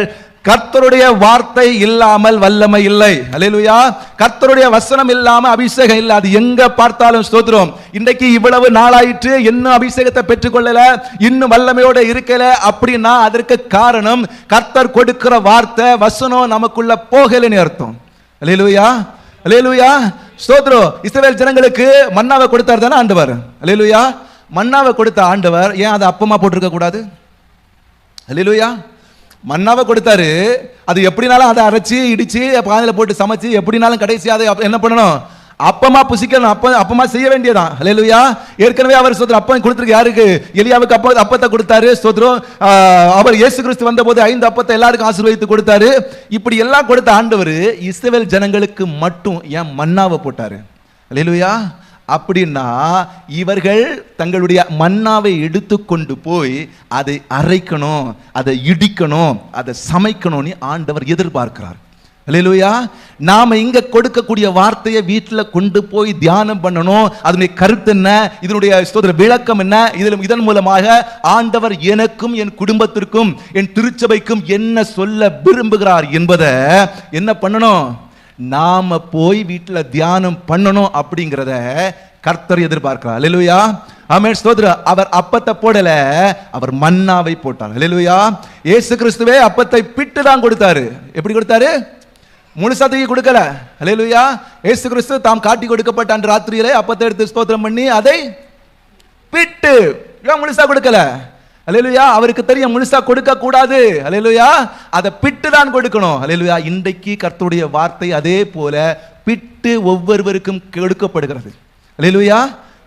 கர்த்தருடைய வார்த்தை இல்லாமல் வல்லமை இல்லை. அல்லேலூயா. கர்த்தருடைய வசனம் இல்லாம அபிஷேகம் இல்லை. அது எங்க பார்த்தாலும் ஸ்தோத்திரம். இன்றைக்கு இவ்வளவு நாளாயிற்று, இன்னும் அபிஷேகத்தை பெற்றுக்கொள்ளல, இன்னும் வல்லமையோட இருக்கல. அப்படின்னா அதற்கு காரணம் கர்த்தர் கொடுக்கிற வார்த்தை வசனம் நமக்குள்ள போகலன்னு அர்த்தம். அல்லேலூயா. அல்லேலூயா. ஸ்தோத்திரம். இஸ்ரவேல் ஜனங்களுக்கு மன்னாவை கொடுத்தார் தானே ஆண்டவர். அல்லேலூயா. மன்னாவை கொடுத்த ஆண்டவர் ஏன் அதை அப்பமா போட்டிருக்க கூடாது? அல்லேலூயா. மன்னாவை கொடுத்தாரு, அது எப்படினாலும் அதை அரைச்சி இடிச்சு பானையில போட்டு சமைச்சு எப்படினாலும் கடைசி அதை என்ன பண்ணணும்? அப்பமா புசிக்கணும். அப்பமா செய்ய வேண்டியதான். அல்லேலூயா. ஏற்கனவே அவர் ஸ்தோத்திரம் அப்பம் கொடுத்திருக்கு. யாருக்கு? எலியாவுக்கு அப்பத்தை கொடுத்தாரு. ஸ்தோத்திரம். அவர் இயேசு கிறிஸ்து வந்த போது 5 அப்பத்தை எல்லாருக்கும் ஆசீர்வதித்து கொடுத்தாரு. இப்படி எல்லாம் கொடுத்த ஆண்டவர் இஸ்ரவேல் ஜனங்களுக்கு மட்டும் ஏன் மன்னாவை போட்டாரு? அல்லேலூயா. அப்படின்னா இவர்கள் தங்களுடைய மன்னாவை எடுத்துக்கொண்டு போய் அதை அரைக்கணும், அதை இடிக்கணும், அதை சமைக்கணும்னு ஆண்டவர் எதிர்பார்க்கிறார். அல்லேலூயா. நாம இங்க கொடுக்கக்கூடிய வார்த்தையை வீட்டுல கொண்டு போய் தியானம் பண்ணணும். அதனுடைய கருத்து என்ன, இதனுடைய ஸ்தோத்திர விளக்கம் என்ன, இதன் மூலமாக ஆண்டவர் எனக்கும் என் குடும்பத்திற்கும் என் திருச்சபைக்கும் என்ன சொல்ல விரும்புகிறார் என்பதை என்ன பண்ணணும்? நாம போய் வீட்டுல தியானம் பண்ணணும். அப்படிங்கிறத கர்த்தர் எதிர்பார்க்கிறார். அல்லேலூயா. ஆமென். ஸ்தோத்திரம். அவர் அப்பத்தை போடல, அவர் மன்னாவை போட்டார். அல்லேலூயா. இயேசு கிறிஸ்துவே அப்பத்தை பிட்டு தான் கொடுத்தாரு. எப்படி கொடுத்தாரு? முழுசா தூக்கி கொடுக்கல. அல்லேலூயா. இயேசு கிறிஸ்து தாம் காட்டி கொடுக்கப்பட்ட அன்று ராத்திரியிலே அப்பத்தை எடுத்து ஸ்தோத்திரம் பண்ணி அதை பிட்டு முழுசா கொடுக்கல. அல்லேலூயா. அவருக்கு தெரியும் முழுசா கொடுக்க கூடாது. அல்லேலூயா. அதை பிட்டு தான் கொடுக்கணும். அல்லேலூயா. இன்றைக்கு கர்த்தருடைய வார்த்தை அதே போல பிட்டு ஒவ்வொருவருக்கும் கொடுக்கப்படுகிறது. அல்லேலூயா.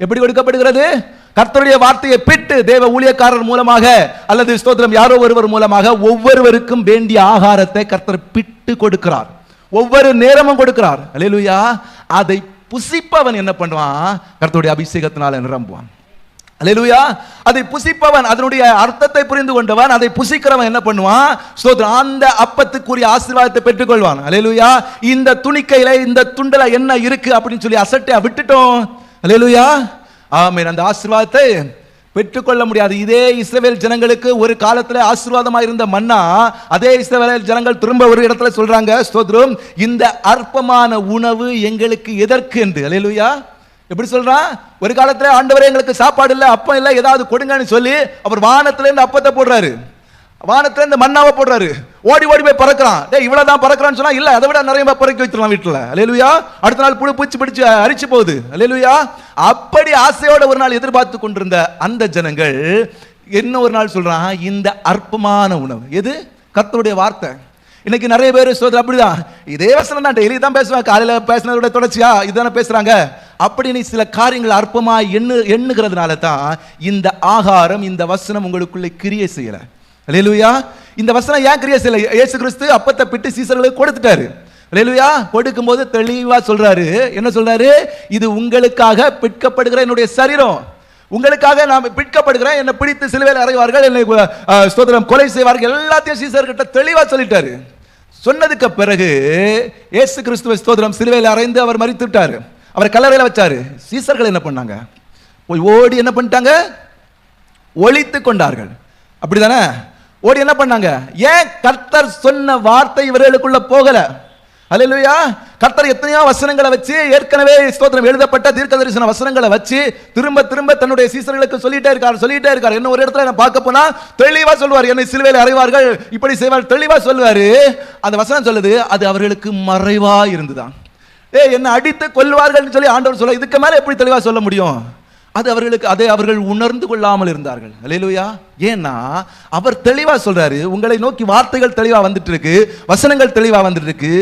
எப்படி கொடுக்கப்படுகிறது? கர்த்தருடைய வார்த்தையை பிட்டு தேவ ஊழியக்காரர் மூலமாக அல்லது ஸ்தோத்திரம் யாரோ ஒருவர் மூலமாக ஒவ்வொருவருக்கும் வேண்டிய ஆகாரத்தை கர்த்தர் பிட்டு கொடுக்கிறார். ஒவ்வொரு நேரமும் கொடுக்கிறார். அல்லேலூயா. அதை புசிப்பவன் என்ன பண்ணுவான்? கர்த்தருடைய அபிஷேகத்தினால நிரம்புவான். அல்லேலூயா. அதை புசிப்பவன், அதனுடைய அர்த்தத்தை புரிந்து கொண்டவன், அதை புசிக்கிறவன் என்ன பண்ணுவான்? ஸ்தோத்திரம், அந்த அப்பத்துக்குரிய ஆசீர்வாதத்தை பெற்றுக்கொள்வான். அல்லேலூயா. இந்த துணிக்கையில இந்த துண்டல என்ன இருக்கு அப்படின்னு சொல்லி அசட்டை விட்டுட்டோம். அல்லேலூயா. ஆமென். அந்த ஆசீர்வாதத்தை பெற்றுக்கொள்ள முடியாது. இதே இஸ்ரவேல் ஜனங்களுக்கு ஒரு காலத்துல ஆசீர்வாதமா இருந்த மன்னா, அதே இஸ்ரவேல் ஜனங்கள் திரும்ப ஒரு இடத்துல சொல்றாங்க, ஸ்தோத்திரம், இந்த அற்பமான உணவு எங்களுக்கு எதற்கு என்று. அல்லேலூயா. எப்படி சொல்றான்? ஒரு காலத்துல ஆண்டவரே எங்களுக்கு சாப்பாடு இல்ல, அப்பம் இல்ல, ஏதாவது கொடுங்கன்னு சொல்லி அவர் வானத்துல இருந்து அப்பத்தை போடுறாரு. வானத்துல இந்த மண்ணாவை போடுறாரு, ஓடி ஓடி போய் பறக்கிறான். டேய் இவ்வளவுதான் பறக்கிறான்னு சொன்னா இல்ல, அதை விட நிறைய பறக்க வைத்துலாம் வீட்டுல. அல்லேலூயா. அடுத்த நாள் புழு பூச்சி பிடிச்சு அரிச்சு போகுது. அல்லேலூயா. அப்படி ஆசையோட ஒரு நாள் எதிர்பார்த்து கொண்டிருந்த அந்த ஜனங்கள் என்ன ஒரு நாள் சொல்றான், இந்த அற்பமான உணவு எது? கர்த்தருடைய வார்த்தை. இன்னைக்கு நிறைய பேர் சோதனை அப்படிதான், இதே வசனம் தான் டெய்லி தான் பேசுவாங்க, காலையில பேசினதோட தொடர்ச்சியா இதுதானே பேசுறாங்க. அப்படின்னு சில காரியங்கள் அற்பமா எண்ணுகிறதுனால தான் இந்த ஆகாரம், இந்த வசனம் உங்களுக்குள்ளே கிரியை செய்யல. அல்லேலூயா. இந்த வசனம் ஏன் கிரியை செய்யல? இயேசு கிறிஸ்து அப்பத்தை பிட்டு சீசர்களுக்கு கொடுத்துட்டாரு. அல்லேலூயா. கொடுக்கும் போது தெளிவா சொல்றாரு, என்ன சொல்றாரு? இது உங்களுக்காக பிற்கப்படுகிற என்னுடைய சரீரம், உங்களுக்காக நான் பிற்கப்படுகிறேன், என்னை பிடித்து சிலுவையில் அறைவார்கள், என்னை ஸ்தோத்திரம் கொலை செய்வார்கள், எல்லாத்தையும் சீசர்கிட்ட தெளிவா சொல்லிட்டாரு. சொன்னதுக்கு பிறகு இயேசு கிறிஸ்துவை ஸ்தோத்திரம் சிலுவையில் அறைந்து அவர் மரித்து விட்டாரு, அவரை கல்லறையில் வச்சாரு. சீசர்கள் என்ன பண்ணாங்க? போய் ஓடி என்ன பண்ணிட்டாங்க? ஒளித்து கொண்டார்கள். அப்படிதானே? ஓடி என்ன பண்ணாங்க? ஏன்? கர்த்தர் சொன்ன வார்த்தை இவர்களுக்குள்ள போகல. அல்லேலூயா. கர்த்தர் எத்தனையோ வசனங்களை வச்சு, ஏற்கனவே ஸ்தோத்திரம் எழுதப்பட்ட தீர்க்கதரிசன வசனங்களை வச்சு திரும்ப திரும்ப தன்னுடைய சீசர்களுக்கு சொல்லிட்டே இருக்கார். என்ன ஒரு இடத்துல நான் பார்க்க போனா தெளிவா சொல்லுவார், என்னை சிலுவையில் அறைவார்கள், இப்படி செய்வார், தெளிவா சொல்லுவாரு. அந்த வசனம் சொல்லுது, அது அவர்களுக்கு மறைவா இருந்துதான். என்ன அடித்து கொல்வார்கள் சொல்லி ஆண்டவர் சொல்ல, இதுக்கு மேல எப்படி தெளிவா சொல்ல முடியும்? அது அவர்களுக்கு, அதை அவர்கள் உணர்ந்து கொள்ளாமல் இருந்தார்கள். அல்லேலூயா. ஏன்னா அவர் தெளிவா சொல்றாரு, உங்களை நோக்கி வார்த்தைகள் தெளிவா வந்துட்டு இருக்கு, வசனங்கள் தெளிவா வந்துட்டு இருக்கு.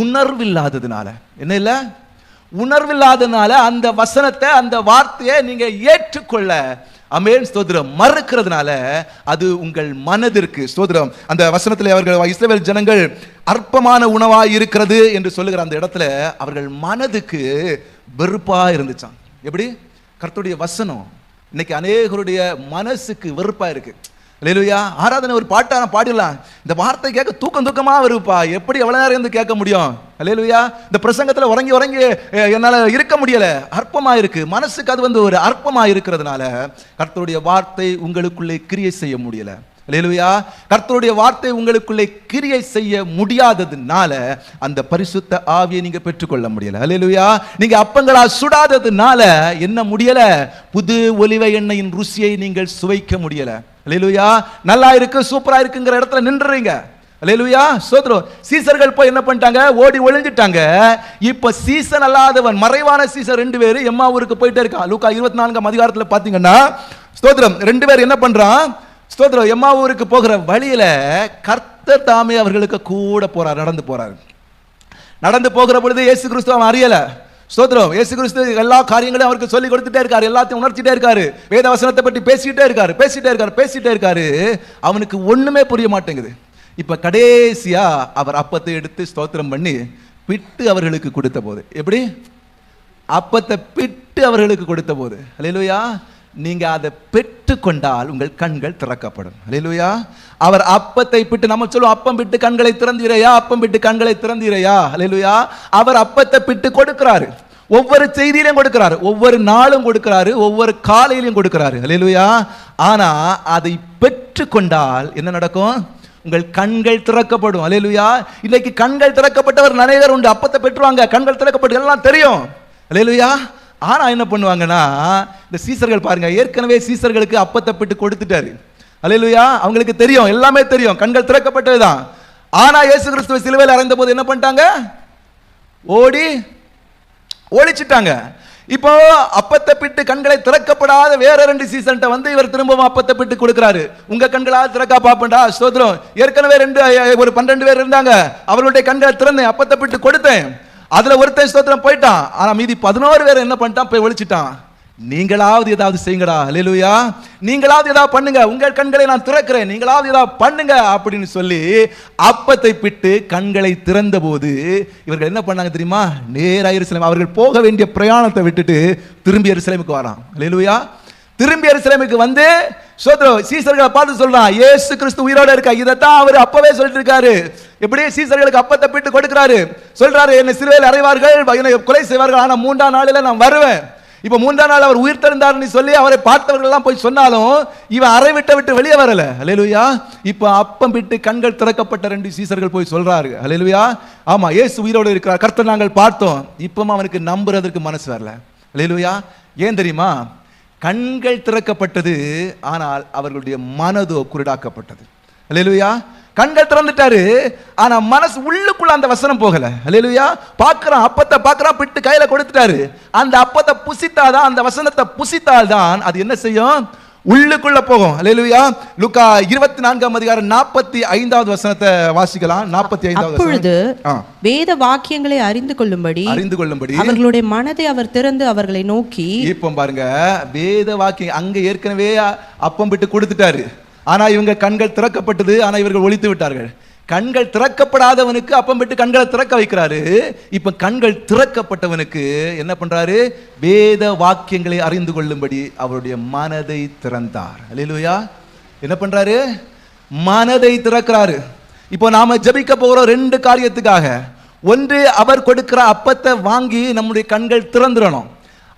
உணர்வில்லாததுனால, என்ன இல்ல, உணர்வில்லாததுனால அந்த வசனத்தை, அந்த வார்த்தையை நீங்க ஏற்றுக்கொள்ள, ஆமென் ஸ்தோத்திரம், மறுக்கிறதுனால அது உங்கள் மனதிற்கு, ஸ்தோத்திரம், அந்த வசனத்தில் அவர்கள் இஸ்ரவேல் ஜனங்கள் அற்பமான உணவாய் இருக்கிறது என்று சொல்லுகிற அந்த இடத்துல அவர்கள் மனதுக்கு வெறுப்பா இருந்துச்சான். எப்படி? கர்த்தருடைய வசனம் இன்னைக்கு அநேகருடைய மனசுக்கு வெறுப்பா இருக்கு. அல்லேலூயா. ஆராதனை ஒரு பாட்டான பாடிடலாம், இந்த வார்த்தை கேட்க தூக்கமா வருப்பா, எப்படி எவ்வளவு நேரம் இருந்து கேட்க முடியும்? அல்லேலூயா. இந்த பிரசங்கத்துல உறங்கி என்னால இருக்க முடியல, அற்பமா இருக்கு, மனசுக்கு அது ஒரு அற்பமா இருக்கிறதுனால கர்த்தருடைய வார்த்தை உங்களுக்குள்ளே கிரியை செய்ய முடியல. அல்லேலூயா. கர்த்தருடைய வார்த்தை உங்களுக்குள்ளே கிரியை செய்ய முடியாததுனால அந்த பரிசுத்த ஆவியை நீங்க பெற்றுக்கொள்ள முடியல. அல்லேலூயா. நீங்க அப்பங்களா சுடாததுனால என்ன முடியல? புது ஒலிவ எண்ணெயின் ருசியை நீங்கள் சுவைக்க முடியல. அல்லேலூயா. நல்லா இருக்கு, சூப்பரா இருக்குங்கிற இடத்துல நின்றுறீங்க. அல்லேலூயா. ஸ்தோத்திரம். சீசர்கள் போய் என்ன பண்ணிட்டாங்க? ஓடி ஒளிஞ்சிட்டாங்க. இப்ப சீசன் அல்லாதவன், மறைவான சீசர் 2 பேர் எம்மாவூருக்கு போயிட்டே இருக்கான். லூக்கா 24 அதிகாரத்துல பாத்தீங்கன்னா ஸ்தோத்திரம் 2 பேர் என்ன பண்றான்? ஸ்தோத்திரம், எம்மாவூருக்கு போகிற வழியில கர்த்தர் தாமே அவர்களுக்கு கூட போறார், நடந்து போறார். நடந்து போகிற பொழுது இயேசு கிறிஸ்து அவன் அறியல. ஸ்தோத்திரம். இயேசு கிறிஸ்து எல்லா காரியங்களையும் அவருக்கு சொல்லி கொடுத்துட்டே இருக்காரு, எல்லாத்தையும் உணர்த்திட்டே இருக்காரு, வேத வசனத்தை பற்றி பேசிட்டே இருக்காரு. அவனுக்கு ஒண்ணுமே புரிய மாட்டேங்குது. இப்ப கடைசியா அவர் அப்பத்தை எடுத்து ஸ்தோத்திரம் பண்ணி பிட்டு அவர்களுக்கு கொடுத்த போது, எப்படி? அப்பத்தை பிட்டு அவர்களுக்கு கொடுத்த போது, அல்லேலூயா, நீங்க அதை பெற்று கொண்டால் உங்கள் கண்கள் திறக்கப்படும். அல்லேலூயா. அவர் அப்பத்தை பிட்டு, நம்ம சொல்லுவோம் அப்பம் பிட்டு கண்களை திறந்தீரையா, அப்பம் பிட்டு கண்களை திறந்தீரையா. அல்லேலூயா. அவர் அப்பத்தை பிட்டு கொடுக்கிறாரு, ஒவ்வொரு செய்தியிலையும் கொடுக்கிறாரு, ஒவ்வொரு நாளும் கொடுக்கிறாரு, ஒவ்வொரு காலையிலையும் கொடுக்கிறாரு. அல்லேலூயா. ஆனா அதை பெற்று கொண்டால் என்ன நடக்கும்? உங்கள் கண்கள் திறக்கப்படும். அல்லேலூயா. இன்னைக்கு கண்கள் திறக்கப்பட்டவர் அநேகர் உண்டு. அப்பத்தை பெற்றுவாங்க, கண்கள் திறக்கப்பட்டு எல்லாம் தெரியும். அல்லேலூயா. ஆனா என்ன பண்ணுவாங்கன்னா, இந்த சீசர்கள் பாருங்க, ஏற்கனவே சீசர்களுக்கு அப்பத்தை பிட்டு கொடுத்துட்டாரு. அல்லேலூயா. அவங்களுக்கு தெரியும், எல்லாமே தெரியும், கண்கள் திறக்கப்பட்டதுதான். ஆனா இயேசு கிறிஸ்துவை சிலுவையில் அறைந்த போது என்ன பண்ணிட்டாங்க? ஓடி ஒளிச்சிட்டாங்க. இப்போ அப்பத்தை பிட்டு கண்களை திறக்கப்படாத வேற 2 சீசன்ட்ட வந்து இவர் திரும்பவும் அப்பத்தை பிட்டு கொடுக்கிறாரு. உங்க கண்களால் திறக்கா பாப்பண்டா. ஸ்தோத்திரம். ஏற்கனவே ஒரு 12 பேர் இருந்தாங்க, அவர்களுடைய கண்களை திறந்தேன், அப்பத்தை பிட்டு கொடுத்தேன். அதுல ஒருத்தன் ஸ்தோத்திரம் போயிட்டான். ஆனா மீதி 11 பேர் என்ன பண்ணிட்டான்? போய் ஒளிச்சிட்டான். நீங்களாவது ஏதாவது செய்யுங்கடா. அல்லேலூயா. நீங்களாவது ஏதாவது பண்ணுங்க, உங்கள் கண்களை நான் திறக்கிறேன், நீங்களாவது ஏதாவது பண்ணுங்க அப்படின்னு சொல்லி அப்பத்தை பிட்டு கண்களை திறந்த போது இவர்கள் என்ன பண்ணாங்க தெரியுமா? நேரா எருசலேம், அவர்கள் போக வேண்டிய பிரயாணத்தை விட்டுட்டு திரும்பி எருசலேமுக்கு வரான். அல்லேலூயா. திரும்பி எருசலேமுக்கு வந்து சீசர்களை பார்த்து சொல்றான், இயேசு கிறிஸ்து உயிரோட இருக்கா. இதைத்தான் அவர் அப்பவே சொல்லிட்டு இருக்காரு. எப்படி? சீசர்களுக்கு அப்பத்தை பிட்டு கொடுக்கிறாரு, சொல்றாரு, என்னை சிலுவையில் அறைவார்கள், என்னை கொலை செய்வார்கள், ஆனா 3ஆம் நாளில நான் வருவேன். இப்ப 3ஆம் நாள் அவர் உயிர் தெழுந்தார்னு சொல்லி அவரை பார்த்தவர்கள் எல்லாம் போய் சொன்னாலும் இவன் அறை விட்டு வெளியே வரல. அல்லேலூயா. இப்ப அப்பம் பிட்டு கண்கள் திறக்கப்பட்ட 2 சீசர்கள் போய் சொல்றாரு. அல்லேலூயா. ஆமா, இயேசு உயிரோடு இருக்கிறார், கர்த்தர் நாங்கள் பார்த்தோம். இப்பவும் அவனுக்கு நம்புறதுக்கு மனசு வரல. அல்லேலூயா. ஏன் தெரியுமா? கண்கள் திறக்கப்பட்டது, ஆனால் அவர்களுடைய மனதோ குருடாக்கப்பட்டது. அல்லேலூயா. கண்கள் திறந்துட்டாரு, ஆனா மனசு உள்ளுக்குள்ள அந்த வசனம் போகல. அல்லேலூயா. பார்க்கறான், அப்பத்தை பார்க்கறான், பிட்டு கையில கொடுத்துட்டாரு. அந்த அப்பத்தை புசித்தாதான், அந்த வசனத்தை புசித்தால்தான் அது என்ன செய்யும்? உள்ளுக்குள்ள போகும். அல்லேலூயா. லூக்கா 24ஆம் அதிகாரம் 45வது வசனத்தை வாசிக்கலாம். 45வது அப்பொழுது வேத வாக்கியங்களை அறிந்து கொள்ளும்படி அவர்களுடைய மனதை அவர் திறந்து அவர்களை நோக்கி. இப்போ பாருங்க, வேத வாக்கியம் அங்க ஏற்கனவே அப்பம் விட்டு கொடுத்துட்டாரு. ஆனா இவங்க கண்கள் திறக்கப்பட்டது, ஆனா இவர்கள் ஒளித்து விட்டார்கள். கண்கள் திறக்கப்படாதவனுக்கு அப்பம் விட்டு கண்களை திறக்க வைக்கிறாரு. இப்ப கண்கள் திறக்கப்பட்டவனுக்கு என்ன பண்றாரு? வேத வாக்கியங்களை அறிந்து கொள்ளும்படி அவருடைய மனதை திறந்தார். அல்லேலூயா. என்ன பண்றாரு? மனதை திறக்கிறாரு. இப்போ நாம ஜெபிக்க போகிறோம் 2 காரியத்துக்காக. ஒன்று, அவர் கொடுக்கிற அப்பத்தை வாங்கி நம்முடைய கண்கள் திறந்துடணும்.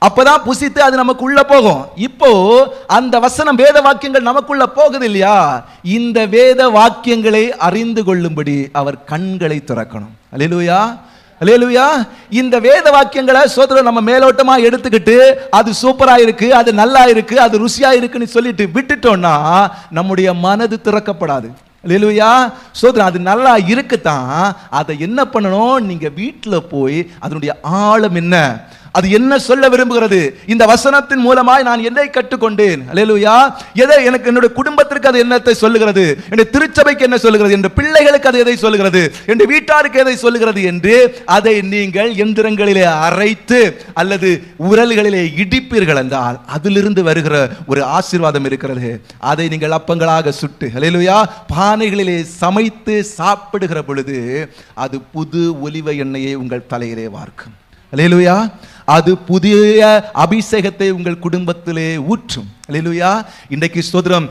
அப்பதான் புசித்து அது நமக்கு உள்ள போகும். இப்போ அந்த வசனம், வேத வாக்கியங்கள் நமக்குள்ள போகுது இல்லையா? இந்த வேத வாக்கியங்களை அறிந்து கொள்ளும்படி அவர் கண்களை திறக்கணும். அல்லேலூயா, அல்லேலூயா. இந்த வேத வாக்கியங்களை சோதரர் நம்ம மேலோட்டமா எடுத்துக்கிட்டு அது சூப்பரா இருக்கு, அது நல்லா இருக்கு, அது ருசியா இருக்குன்னு சொல்லிட்டு விட்டுட்டோம்னா நம்முடைய மனது திறக்கப்படாது. அல்லேலூயா. சோதரன், அது நல்லா இருக்குதான். அதை என்ன பண்ணணும்? நீங்க வீட்டுல போய் அதனுடைய ஆழம் என்ன, அது என்ன சொல்ல விரும்புகிறது, இந்த வசனத்தின் மூலமாய் நான் எதை கற்றுக்கொண்டேன், அல்லேலூயா, எதை எனக்கு, என்னுடைய குடும்பத்திற்கு அது என்னத்தை சொல்லுகிறது, என்னுடைய திருச்சபைக்கு என்ன சொல்லுகிறது, என்ற பிள்ளைகளுக்கு அது எதை சொல்லுகிறது, என்ற வீட்டாருக்கு எதை சொல்லுகிறது என்று அதை நீங்கள் எந்திரங்களிலே அரைத்து அல்லது உரல்களிலே இடிப்பீர்கள் என்றால் அதிலிருந்து வருகிற ஒரு ஆசீர்வாதம் இருக்கிறது. அதை நீங்கள் அப்பங்களாக சுட்டு, அல்லேலூயா, பானைகளிலே சமைத்து சாப்பிடுகிற பொழுது அது புது ஒலிவ எண்ணெயை உங்கள் தலையிலே வார்க்கும். அல்லேலூயா. அது புதிய அபிஷேகத்தை உங்கள் குடும்பத்திலே ஊற்றும். அல்லேலூயா. இன்றைக்கு ஸ்தோத்திரம்,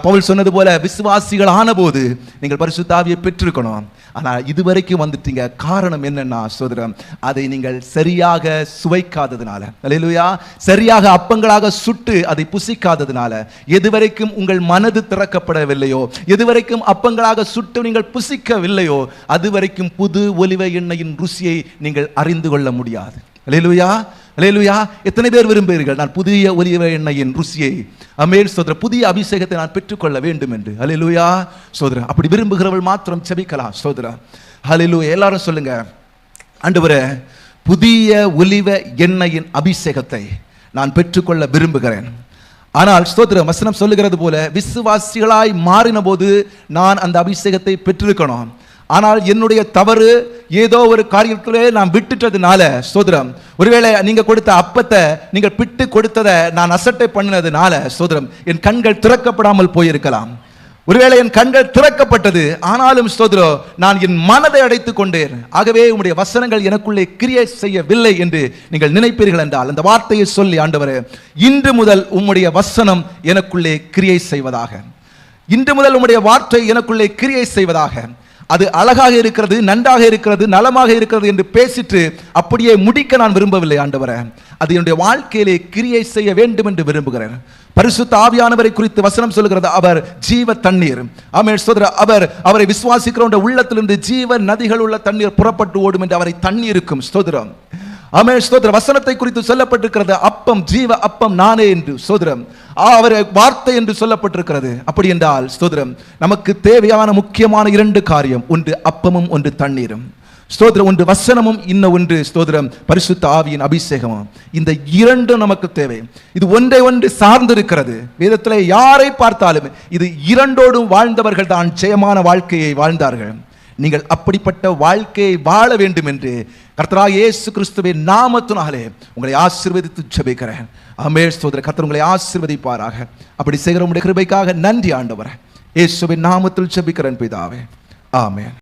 பவுல் சொன்னது போல விசுவாசிகள் ஆன போது நீங்கள் பரிசுத்த ஆவியை பெற்றிருக்கணும். ஆனால் இதுவரைக்கும் வந்துட்டீங்க. காரணம் என்னன்னா ஸ்தோத்திரம், அதை நீங்கள் சரியாக சுவைக்காததுனால, அல்லேலூயா, சரியாக அப்பங்களாக சுட்டு அதை புசிக்காததுனால, எதுவரைக்கும் உங்கள் மனது திறக்கப்படவில்லையோ, எதுவரைக்கும் அப்பங்களாக சுட்டு நீங்கள் புசிக்கவில்லையோ, அதுவரைக்கும் புது ஒலிவ எண்ணெயின் ருசியை நீங்கள் அறிந்து கொள்ள முடியாது. அல்லேலூயா, அல்லேலூயா. எத்தனை பேர் விரும்புகிறீர்கள், நான் புதிய ஒலிவ எண்ணெயின் ருசியை, ஆமென் ஸ்தோத்திரம், புதிய அபிஷேகத்தை நான் பெற்றுக்கொள்ள வேண்டும் என்று? அல்லேலூயா. ஸ்தோத்திரம். அப்படி விரும்புகிறவர்கள் மாத்திரம் ஜெபிக்கலாம். ஸ்தோத்திரம். அல்லேலூயா. எல்லாரும் சொல்லுங்க, ஆண்டவரே, புதிய ஒலிவ எண்ணெயின் அபிஷேகத்தை நான் பெற்றுக்கொள்ள விரும்புகிறேன். ஆனால் ஸ்தோத்திரம், வசனம் சொல்லுகிறது போல விசுவாசிகளாய் மாறின போது நான் அந்த அபிஷேகத்தை பெற்றிருக்கணும். ஆனால் என்னுடைய தவறு, ஏதோ ஒரு காரியத்திலே நான் விட்டுட்டதுனால, ஸ்தோத்திரம், ஒருவேளை நீங்க கொடுத்த அப்பத்தை நீங்கள் பிட்டு கொடுத்ததை நான் அசட்டை பண்ணினதுனால, ஸ்தோத்திரம், என் கண்கள் திறக்கப்படாமல் போயிருக்கலாம். ஒருவேளை என் கண்கள் திறக்கப்பட்டது, ஆனாலும் ஸ்தோத்திரம், நான் என் மனதை அடைத்துக் கொண்டேன். ஆகவே உம்முடைய வசனங்கள் எனக்குள்ளே கிரியை செய்யவில்லை என்று நீங்கள் நினைப்பீர்கள் என்றால், அந்த வார்த்தையை சொல்லி, ஆண்டவரே, இன்று முதல் உம்முடைய வசனம் எனக்குள்ளே கிரியை செய்வதாக. இன்று முதல் உம்முடைய வார்த்தை எனக்குள்ளே கிரியை செய்வதாக. அது அழகாக இருக்கிறது, நன்றாக இருக்கிறது, நலமாக இருக்கிறது என்று பேசிட்டு அப்படியே முடிக்க நான் விரும்பவில்லை ஆண்டவரே. அது என்னுடைய வாழ்க்கையிலே கிரியை செய்ய வேண்டும் என்று விரும்புகிறேன். பரிசுத்த ஆவியானவரை குறித்து வசனம் சொல்லுகிறது, அவர் ஜீவ தண்ணீர். ஆமென் ஸ்தோத்திரம். அவரை விசுவாசிக்கிறவருடைய உள்ளத்திலிருந்து ஜீவ நதிகள் உள்ள தண்ணீர் புறப்பட்டு ஓடும் என்று அவரை தண்ணீருக்கும். ஸ்தோத்திரம். ஆமென் ஸ்தோத்திரம். வசனத்தை குறித்து சொல்லப்பட்டிருக்கிறது, அப்பம், ஜீவ அப்பம் நானே என்று. ஸ்தோத்திரம். அவர் வார்த்தை என்று சொல்லப்பட்டிருக்கிறது. அப்படி என்றால் ஸ்தோத்திரம், நமக்கு தேவையான முக்கியமான 2 காரியம், ஒன்று அப்பமும் ஒன்று தண்ணீரும். ஸ்தோத்திரம். ஒன்று வசனமும், இன்னும் ஒன்று ஸ்தோத்திரம் பரிசுத்த ஆவியின் அபிஷேகமும். இந்த 2 நமக்கு தேவை. இது ஒன்றை ஒன்று சார்ந்திருக்கிறது. வேதத்திலே யாரை பார்த்தாலும் இது 2ஓடும் வாழ்ந்தவர்கள் தான் ஜெயமான வாழ்க்கையை வாழ்ந்தார்கள். நீங்கள் அப்படிப்பட்ட வாழ்க்கையை வாழ வேண்டும் என்று கர்த்தராகிய இயேசு கிறிஸ்துவின் நாமத்தினாலே உங்களை ஆசீர்வதித்து ஜெபிக்கிறேன். ஆமென் ஸ்தோத்திரம். கர்த்தர் உங்களை ஆசீர்வதிப்பாராக. அப்படி செய்கிற உம்முடைய கிருபைக்காக நன்றி ஆண்டவரே. இயேசுவின் நாமத்தில் ஜெபிக்கிறேன் பிதாவே. ஆமென்.